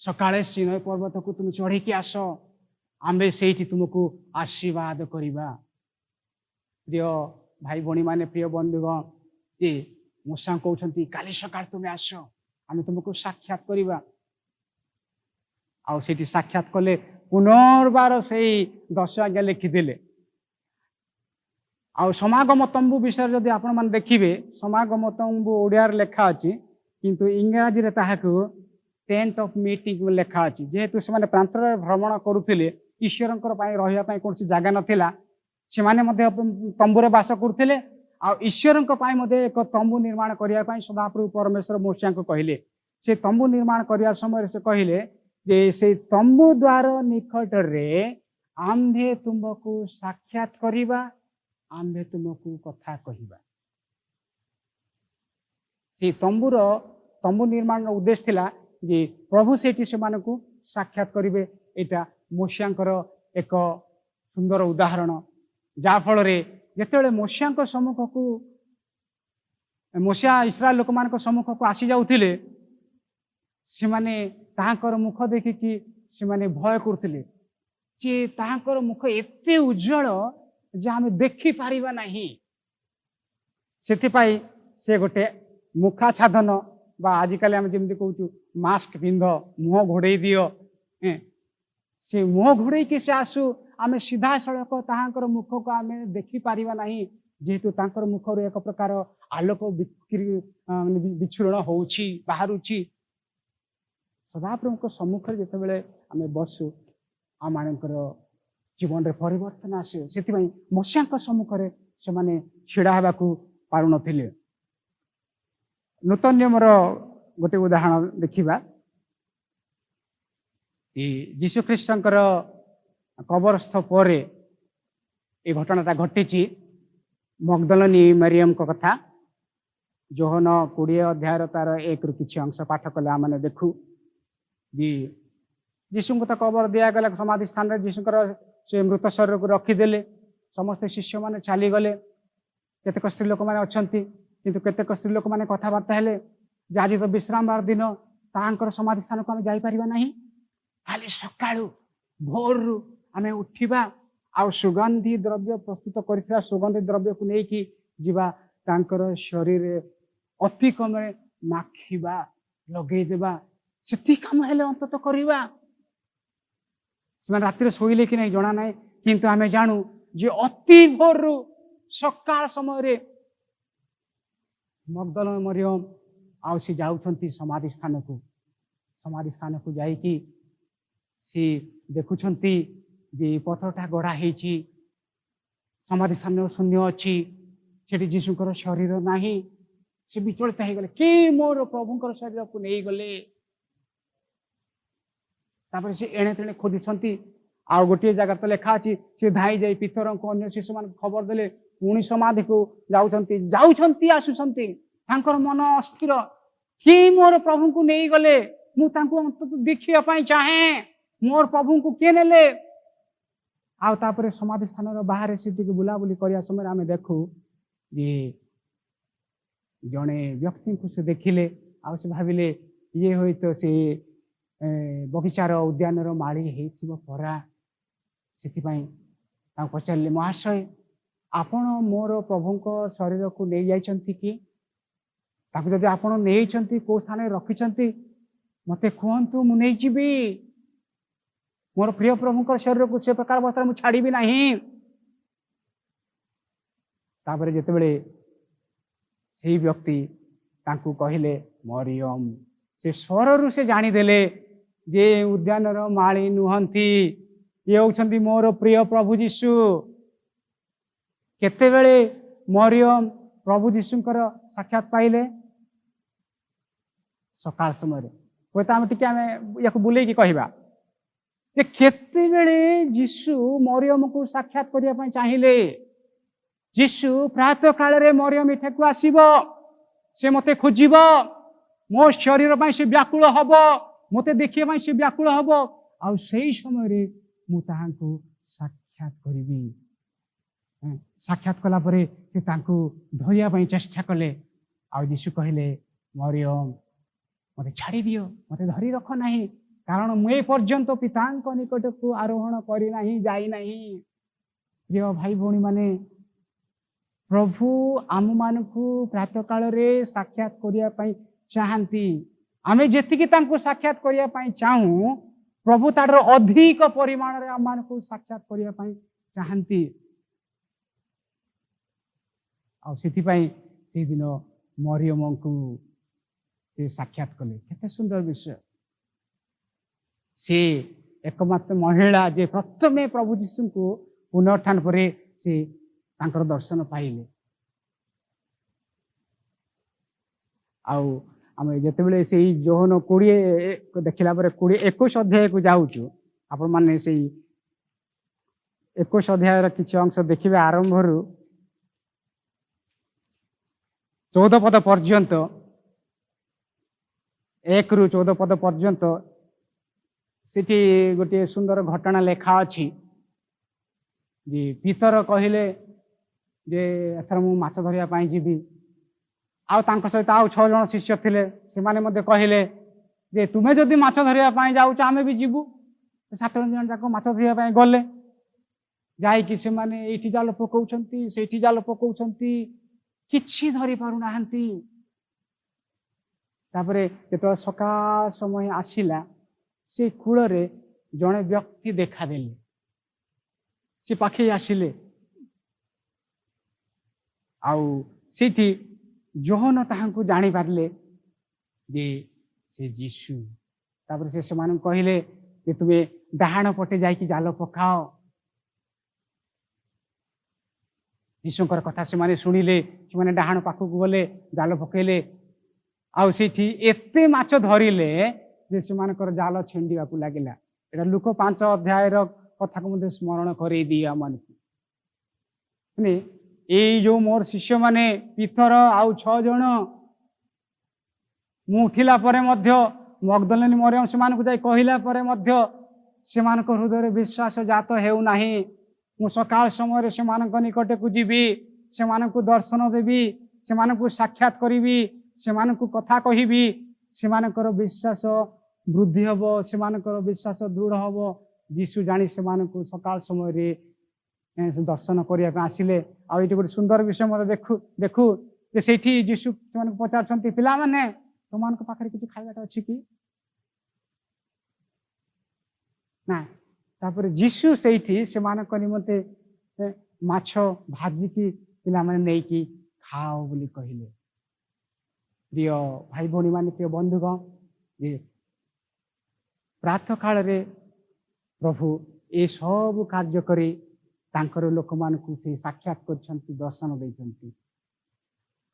ସକାଳେ ସିନୟ ପର୍ବତକୁ ତୁମେ ଚଢ଼ିକି ଆସ, ଆମ୍ଭେ ସେଇଠି ତୁମକୁ ଆଶୀର୍ବାଦ କରିବା। ପ୍ରିୟ ଭାଇ ଭଉଣୀମାନେ, ପ୍ରିୟ ବନ୍ଧୁଗଣ, ଯେ ମୋଶିଆଙ୍କୁ କହୁଛନ୍ତି କାଲି ସକାଳେ ତୁମେ ଆସ, ଆମେ ତୁମକୁ ସାକ୍ଷାତ କରିବା। ଆଉ ସେଇଠି ସାକ୍ଷାତ କଲେ, ପୁନର୍ବାର ସେଇ 10 ଆଜ୍ଞା ଲେଖିଦେଲେ। ଆଉ ସମାଗମ ତମ୍ବୁ ବିଷୟରେ ଯଦି ଆପଣମାନେ ଦେଖିବେ, ସମାଗମ ତମ୍ବୁ ଓଡ଼ିଆରେ ଲେଖା ଅଛି, କିନ୍ତୁ ଇଂରାଜୀରେ ତାହାକୁ ଟେଣ୍ଟ ଅଫ୍ ମିଟିଂ ଲେଖା ଅଛି। ଯେହେତୁ ସେମାନେ ପ୍ରାନ୍ତରେ ଭ୍ରମଣ କରୁଥିଲେ, ଈଶ୍ୱରଙ୍କର ପାଇଁ ରହିବା ପାଇଁ କୌଣସି ଜାଗା ନଥିଲା, ସେମାନେ ମଧ୍ୟ ତମ୍ବୁରେ ବାସ କରୁଥିଲେ। ଆଉ ଈଶ୍ୱରଙ୍କ ପାଇଁ ମଧ୍ୟ ଏକ ତମ୍ବୁ ନିର୍ମାଣ କରିବା ପାଇଁ ସଦାପ୍ରଭୁ ପରମେଶ୍ୱର ମୋଶିଆଙ୍କୁ କହିଲେ। ସେ ତମ୍ବୁ ନିର୍ମାଣ କରିବା ସମୟରେ ସେ କହିଲେ ଯେ ସେଇ ତମ୍ବୁ ଦ୍ୱାର ନିକଟରେ ଆମ୍ଭେ ତୁମକୁ ସାକ୍ଷାତ କରିବା, ଆମ୍ଭେ ତୁମକୁ କଥା କହିବା। ସେ ତମ୍ବୁ ନିର୍ମାଣର ଉଦ୍ଦେଶ୍ୟ ଥିଲା ଯେ ପ୍ରଭୁ ସେଇଠି ସେମାନଙ୍କୁ ସାକ୍ଷାତ କରିବେ। ଏଇଟା ମୋଶିଆଙ୍କର ଏକ ସୁନ୍ଦର ଉଦାହରଣ, ଯାହାଫଳରେ ଯେତେବେଳେ ମୋଶିଆଙ୍କ ସମ୍ମୁଖକୁ ମୋଶିଆ ଇସ୍ରାଏଲ ଲୋକମାନଙ୍କ ସମ୍ମୁଖକୁ ଆସି ଯାଉଥିଲେ, ସେମାନେ ତାହାଙ୍କର ମୁଖ ଦେଖିକି ସେମାନେ ଭୟ କରୁଥିଲେ ଯେ ତାହାଙ୍କର ମୁଖ ଏତେ ଉଜ୍ଜଳ ଯେ ଆମେ ଦେଖିପାରିବା ନାହିଁ। ସେଥିପାଇଁ ସେ ଗୋଟେ ମୁଖାଚ୍ଛାଦନ ବା ଆଜିକାଲି ଆମେ ଯେମିତି କହୁଛୁ ମାସ୍କ ପିନ୍ଧ, ମୁହଁ ଘୋଡ଼େଇ ଦିଅ, ସେ ମୁହଁ ଘୋଡ଼େଇକି ସେ ଆସୁ, ଆମେ ସିଧାସଳଖ ତାହାଙ୍କର ମୁଖକୁ ଆମେ ଦେଖିପାରିବା ନାହିଁ, ଯେହେତୁ ତାଙ୍କର ମୁଖରୁ ଏକ ପ୍ରକାର ଆଲୋକ ବିଚ୍ଛୁରଣ ହେଉଛି, ବାହାରୁଛି। ସଦାପ୍ରଭୁଙ୍କ ସମ୍ମୁଖରେ ଯେତେବେଳେ ଆମେ ବସୁ, ଆମମାନଙ୍କର ଜୀବନରେ ପରିବର୍ତ୍ତନ ଆସେ। ସେଥିପାଇଁ ମୋଶିଆଙ୍କ ସମ୍ମୁଖରେ ସେମାନେ ଛିଡ଼ା ହେବାକୁ ପାରୁନଥିଲେ। ନୂତନ ନିୟମର ଗୋଟେ ଉଦାହରଣ ଦେଖିବା। ଯୀଶୁଖ୍ରୀଷ୍ଟଙ୍କର କବରସ୍ଥ ପରେ ଏ ଘଟଣାଟା ଘଟିଛି। ମଗ୍ଦଲିନୀ ମରିୟମଙ୍କ କଥା ଯୋହନ 20 ଅଧ୍ୟାୟର ତାର 1ରୁ କିଛି ଅଂଶ ପାଠ କଲେ ଆମେ ଦେଖୁ ଯେ ଯୀଶୁଙ୍କୁ ତ କବର ଦିଆଗଲା ସମାଧି ସ୍ଥାନରେ, ଯୀଶୁଙ୍କର ସେ ମୃତ ଶରୀରକୁ ରଖିଦେଲେ, ସମସ୍ତେ ଶିଷ୍ୟମାନେ ଚାଲିଗଲେ। କେତେକ ସ୍ତ୍ରୀ ଲୋକମାନେ ଅଛନ୍ତି, କିନ୍ତୁ କେତେକ ସ୍ତ୍ରୀ ଲୋକମାନେ କଥାବାର୍ତ୍ତା ହେଲେ ଯେ ଆଜି ତ ବିଶ୍ରାମବାର ଦିନ, ତାହାଙ୍କର ସମାଧି ସ୍ଥାନକୁ ଆମେ ଯାଇପାରିବା ନାହିଁ, ଖାଲି ସକାଳୁ ଭୋରରୁ ଆମେ ଉଠିବା ଆଉ ସୁଗନ୍ଧି ଦ୍ରବ୍ୟ ପ୍ରସ୍ତୁତ କରିଥିବା ସୁଗନ୍ଧି ଦ୍ରବ୍ୟକୁ ନେଇକି ଯିବା, ତାଙ୍କର ଶରୀରରେ ଅତି କମରେ ମାଖିବା, ଲଗେଇଦେବା, ସେତିକି କାମ ହେଲେ ଅନ୍ତତଃ କରିବା। ସେମାନେ ରାତିରେ ଶୋଇଲେ କି ନାହିଁ ଜଣା ନାହିଁ, କିନ୍ତୁ ଆମେ ଜାଣୁ ଯେ ଅତି ଭୋରରୁ ସକାଳ ସମୟରେ ମଗ୍ଦଲିନୀ ମରିୟମ ଆଉ ସେ ଯାଉଛନ୍ତି ସମାଧି ସ୍ଥାନକୁ ଯାଇକି ସେ ଦେଖୁଛନ୍ତି ଯେ ପଥରଟା ଗଢ଼ା ହେଇଛି, ସମାଧି ସ୍ଥାନ ଶୂନ୍ୟ ଅଛି, ସେଠି ଯୀଶୁଙ୍କର ଶରୀର ନାହିଁ। से विचलित हो गले कि मोर प्रभुंकर शरीर को नहीं गले तापर से एणे तेणे खोजुछंती आ गोटे जगह तो लिखा अछि से धाई जाई पितर को अन्य शिशु मान खबर देले पुणी समाधि को जाउछंती आसुछंती तांकर मन अस्थिर कि मोर प्रभु को नहीं गले मु तांको अंतत देखिया पाई चाहे मोर प्रभु को के नेले आ तापर समाधि स्थान रो बाहर सिटी के बुलाबुली करिया समय आमे देखू जे जने व्यक्ति को से देखिले आ से भाबिले ये होई तो से बगीचार उद्यान माड़ी हेथिबो परा सेथिपाई तां पचारले महाशय आपण मोर प्रभुंक शरीर को नहीं जाइछंती कि ताको जदि आपण नेइछंती को स्थान रखिछंती मते कहंतु मु नहीं जीबी मोर प्रिय प्रभुंक शरीर को से प्रकार अवस्था मु छाड़ीबी नहीं तापर जेतेबेले से व्यक्ति तांकु कहिले मरियम से स्वररु से जानी देले जे उद्यान माली नुहंती ये होउछंती मोर प्रिय प्रभु जीशु केतेबेले मरियम प्रभु जीशुंकर साक्षात पाइले सकाल समय होता आम टिके आम या बुले कहवा जे केतेबेले जीशु मरियम को साक्षात करिया पई चाहिए जीशु प्रातः काल रे मरियम इठा को आसीबो से मते खोजिबो मो शरीर पई से व्याकुल हबो मते देखिया पई से व्याकुल हबो आ सेही समय रे मु ताहांको साक्षात करिबी साक्षात कला परे से तांको धरिया पई चेष्टा कले आ जीशु कहिले मरियम मते छाड़ी दियो मते धरी रख नाही कारण मुए पर्यंत पितांक निकट को आरोहण करी नाही जाई नाही प्रिय भाई भौणी माने प्रभु आम मानकु प्रातः काल रे साक्षात करिया पई चाहंती आमे जेतिकी तांको साक्षात करिया पई चाहू प्रभु तार अधिक परिमाण रे आम मानकु साक्षात करिया पई चाहंती आ सेति पई से दिन मरियम को से साक्षात कले केते सुंदर विषय से एकमात्र महिला जे प्रथमे प्रभु जीशु को पुनरुत्थान परे से तांकर दर्शन पाइले आउ आम जितेबले से जोहन 20 देखला परे 21 अध्याय को जाऊचु आपण माने से 21 अध्याय किछि अंश देखिबे आरंभ रु 14 पद पर्यंत 1 रु 14 पद पर्यंत सेठी गोटे सुंदर घटना लेखा अछि जे पितर कहिले जे एथर मु माछ धरिया पाई जीबी आउ तांको सहित आउ 6 जन शिष्य थिले से माने मध्ये कहिले जे तुमे जदि माछ धरिया पाई जाउछ आमे भी जीबू 7 जन जाको माछ धरिया पाई गले जाई कि से माने एठी जाल पकौछंती सेठी जाल पकौछंती किछि धरि पारु नाहंती तापरे जेतो सकाळ समय आसिला से कूल रे जने व्यक्ति देखा देले से पाखे आसिले आउ सेठी जोहन ताहांकु जानी पारले जे से जीशु तापर से समान कहिले जे तुमे डाहाण पटे जाई कि जाल पकाओ जीशुंकर कथा से माने सुनिले से माने डाहाण पाखु गले जाल पकेले आउ सेठी एते माछ धरिले जे सेमानकर जाल छेंडिया को लागिला एटा लुक 5 अध्याय रो कथा को मते स्मरण करे दिया मानकु ने एई जो मोर शिष्य माने पितर आउ 6 जण मु उठिला परे मध्य मगदलिनी मरियम सेमानकु जाई कहिला परे मध्य सेमानक हृदय रे विश्वास जात हेउ नाही मु सकाळ समय रे सेमानक निकट को जीबी सेमानकु दर्शन देबी सेमानकु साक्षात करिबी सेमानकु कथा कहिबी सेमानकर विश्वास वृद्धि हम सेमानकर विश्वास दृढ़ हम जीशु जानी सेमानकु सकाळ समय रे दर्शन करिया पे आसिले आ एटी गोटे सुंदर विषय मते देखु देखु जे सेठी जीशु सेमानकु पचारछंती पिला माने तमानक पाखरे किछि खाइबाटा अछि कि ना तापर जीशु सेठी सेमानक निमते माछ भाजी की पिला माने नै कि खाओ बोली कहिले प्रिय भाई भौणी माने प्रिय बंधुगण जे प्रातः काल रे प्रभु ए सब कार्य करी तांकर लोक मानकु से साक्षात करछंती दर्शन दैछंती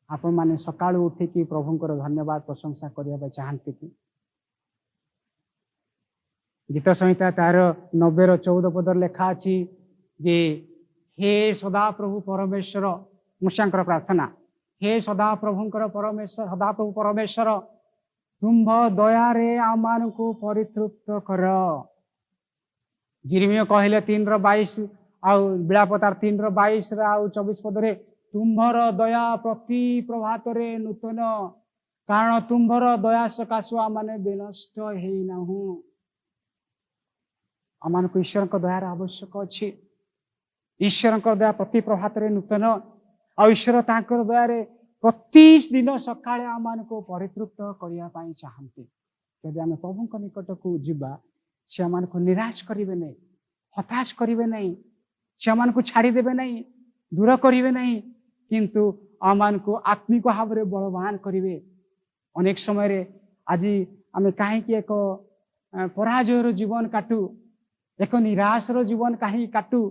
आपण माने सकाळू उठिकी प्रभुंकर धन्यवाद प्रशंसा करबा चाहते कि गीत संहिता तार 90 पदर लेखा अछि जे हे सदा प्रभु परमेश्वर मूषांकर प्रार्थना हे सदा प्रभुंकर परमेश्वर सदा प्रभु परमेश्वर तुम्भ दया रे आमान को परितृप्त कर। जिरमिया कहले 3:22 आउ बिलापतार 3:22 आउ 24 पदरे तुम्भर दया प्रति प्रभात रे नूतन कारण तुम्भर दया सकाशु आमाने विनष्ट हेई नाहु। आमान को ईश्वर को दयार आवश्यक अछि। ईश्वर को दया प्रति प्रभात रे नूतन आ ईश्वर ताकर दया रे प्रति दिन सकाळे आमान को परितृप्त करिया पाई चाहंती। यदि आम प्रभु को निकट को जीवा से आमान को निराश करिवे नहीं हताश करिवे नहीं से आमान को छाड़ी देवे नहीं दूर करिवे नहीं किंतु आमान को आत्मिक भाव में बलवान करिवे। अनेक समय रे आज आम कहीं एक पराजयर जीवन काटू एक निराशर जीवन कहीं काटू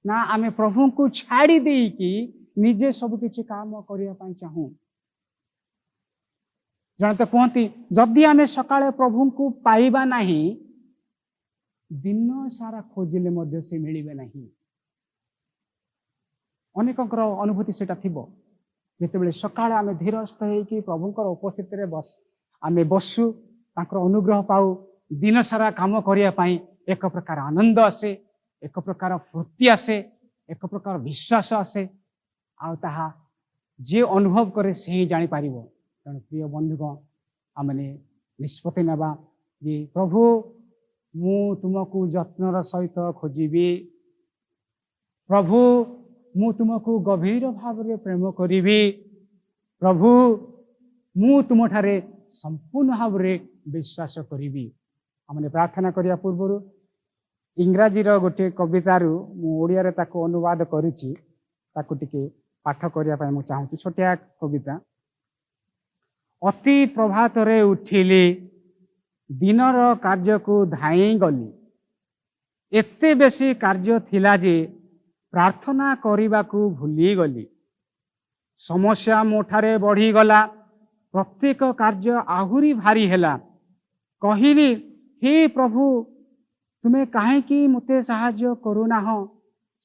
ना आम प्रभु को छाड़ी देकी निजे सब किसी काम करने चाहूँ। जन तो कहती जदि आम सकाळे प्रभु को पाइबा नहीं दिन सारा खोजिले से मिलिबे नहीं। अनेकंकर अनुभूति सेटा थिबो जेतेबेले सकाळे आमे धीरस्थ होइकी प्रभुंकर उपस्थिति रे आमे बसु तांकर अनुग्रह पाऊ दिन सारा काम करिया पाई एक प्रकार आनंद आसे एक प्रकार फूर्ति आसे एक प्रकार विश्वास आसे आ ताहा जे अनुभव करे से ही जानी पारिबो। तेणु प्रिय बंधुगण आमने निष्पत्ति नेबा जे प्रभु मु तुमको जत्नर सहित खोजिबी प्रभु मु तुमको गभीर भाव में प्रेम करी प्रभु मु तुम ठारे संपूर्ण भाव में विश्वास करी। आमने प्रार्थना करिया पूर्व इंग्राजी गोटे कवितारू मु ओडिया रे ताको अनुवाद करिछि ताको टिके पाठ करिया पाई मु चाहूँ। छोटिया कविता अति प्रभात रे उठिली दिनर कार्य को धाई गली एते बेसी कार्य थिला जे प्रार्थना करने को भूली गली समस्या मोठारे बढ़ी गला प्रत्येक कार्य आहुरी भारी हैला कहली हे प्रभु तुम्हें काहेकि मते साहाय्य करूना हो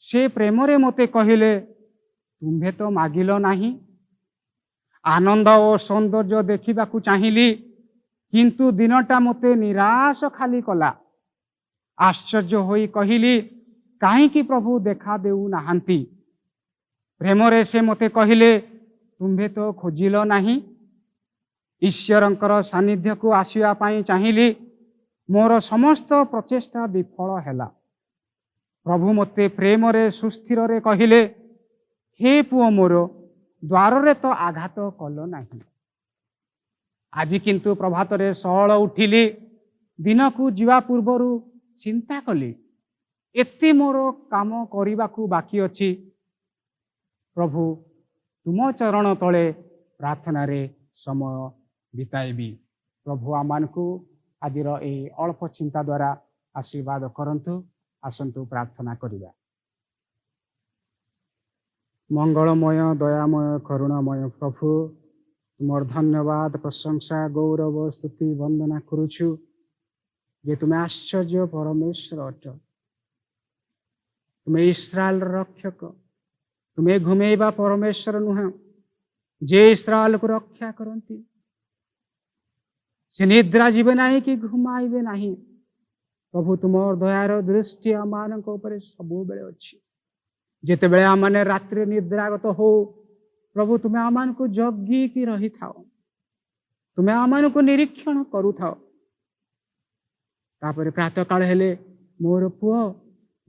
से प्रेम रे मते कहले तुम्हें तो मागिल नहीं आनंद और सौंदर्य देखा चाहिली किंतु दिनटा मते निराश खाली कला आश्चर्य होई कहली काहेकि प्रभु देखा देउ नाहांती प्रेम रे से मते कहले तुम्हें तो खोजिल नहीं ईश्वरंकर सानिध्य को आसिया पाई चाहिली मोर समस्त प्रचेष्टा विफल हैला प्रभु मते प्रेम रे सुस्थिर रे कहले हे पुओ मोर द्वार रे तो आघात कल नहीं आज किंतु प्रभात रे सहल उठिली दिन को जीवा पूर्वरु चिंता कली एते मोर काम करने को बाकी अच्छी प्रभु तुम चरण तले प्रार्थना रे समय बिताइबी। प्रभु आमान को आज अल्प चिंता द्वारा आशीर्वाद करंतु आसंतु प्रार्थना करिबा। मंगलमय दयामय करुणामय प्रभु तुमर धन्यवाद प्रशंसा गौरव स्तुति वंदना करुछु जे तुम्हें आश्चर्य परमेश्वर अट तुम्हें इस्राएल रक्षक तुम्हें घुमेबा परमेश्वर नुह जे इस्राएल को रक्षा करती से निद्रा जीवे नहीं कि घुमाइबे नहीं प्रभु तुमर दयार दृष्टि आमान सब बेले अच्छी जिते बड़े आमने रात्रि निद्रागत हो प्रभु तुम्हें आमान को जगी की रही था तुम्हें आमान को निरीक्षण करू था तापर प्रातः काल हेले मोर पुओ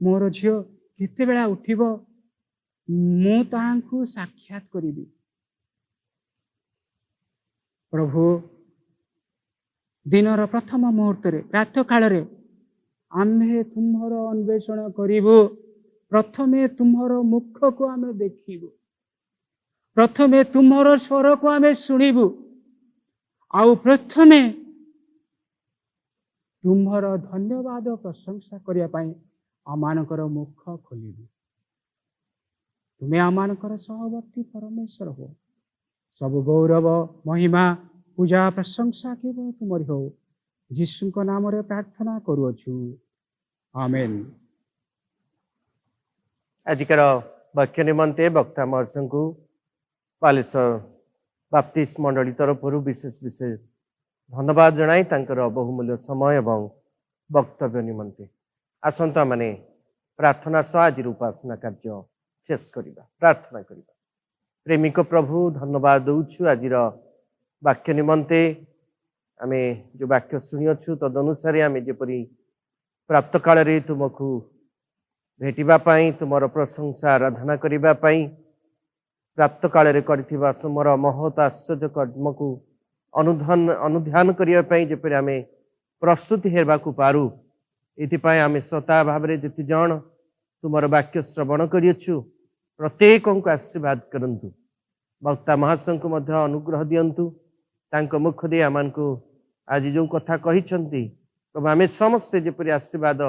मोर झियो केते बेला उठिब मु तांकु साक्षात करिबी। प्रभु दिनर प्रथम मुहूर्त रे प्रातः काल रे आम्हे तुम्हर अन्वेषण करिबु प्रथमे तुम्हर मुख को आमे देखिबु प्रथमे तुम्हर स्वर को आमे सुनिबु आउ प्रथमे तुम्हर धन्यवाद प्रशंसा करिया पाई आमानकर मुख खोलिबु तुम्हें आमानकर सहवर्ती परमेश्वर हो सब गौरव महिमा पूजा प्रशंसा केवल तुमरी हो जीशुଙ୍କ नामରେ प्रार्थना କରୁଅଛୁ आमेन। आजिकार वाक्य निमंते वक्ता महर्षि को बालेश्वर बाप्टिस्ट मंडली तरफ विशेष विशेष धन्यवाद जनाई बहुमूल्य समय एवं वक्तव्य निमंते आसंता माने प्रार्थना सह आज उपासना कार्य शेष करिबा प्रार्थना करिबा। प्रेमिक प्रभु धन्यवाद दउछु आज वाक्य निमंते आमे जो वाक्य शुणियछु तदनुसार आमे जेपरी प्राप्त काल रे तुमको भेटिबा पाई तुमर प्रशंसा आराधना करिबा पाई प्राप्त काल रे करथिबा तुमर महत आश्चर्य कर्म को अनुध्यान करिया पाई जेपरी आमे प्रस्तुति हेरबा को पारू एथिपाई आमे सता भाव रे जति जण तुमर वाक्य श्रवण करियछु प्रत्येक को आशीर्वाद करंतु वक्ता महाशय को मध्य अनुग्रह दियंतु तांको मुख दे आमान को आज जो कथा कहिसंती प्रभु आमे समस्ते जेपरि आशीर्वाद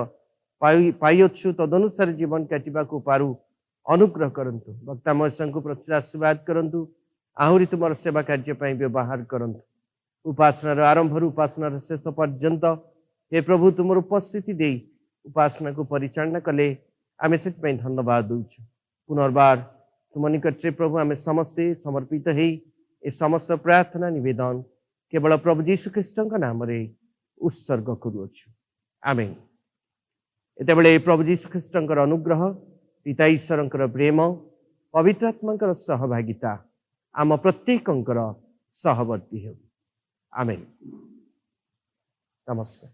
पाइछु तदनुसार जीवन काटिबा को पारू अनुग्रह करंतु वक्ता महाशय को प्रचुर आशीर्वाद करंतु आहुरी तुमर सेवा कार्य पाई व्यवहार करंतु उपासनार आरंभ उपासनार शेष पर्यंत हे प्रभु तुमर उपस्थिति दे उपासना को परिचालना कले आमे से धन्यवाद दउछु पुनर्बार तुम निकट से प्रभु आमे समस्ते समर्पित हे ए समस्त प्रार्थना निवेदन केवल प्रभु जीशु ख्रीष्ट नाम रे उत्सर्ग करुछु आमेन। एते बेले प्रभु जीशु ख्रीष्ट अनुग्रह पिता ईश्वर प्रेम पवित्र आत्मा सहभागिता आम प्रत्येक सहवर्ती हो आमेन। नमस्कार।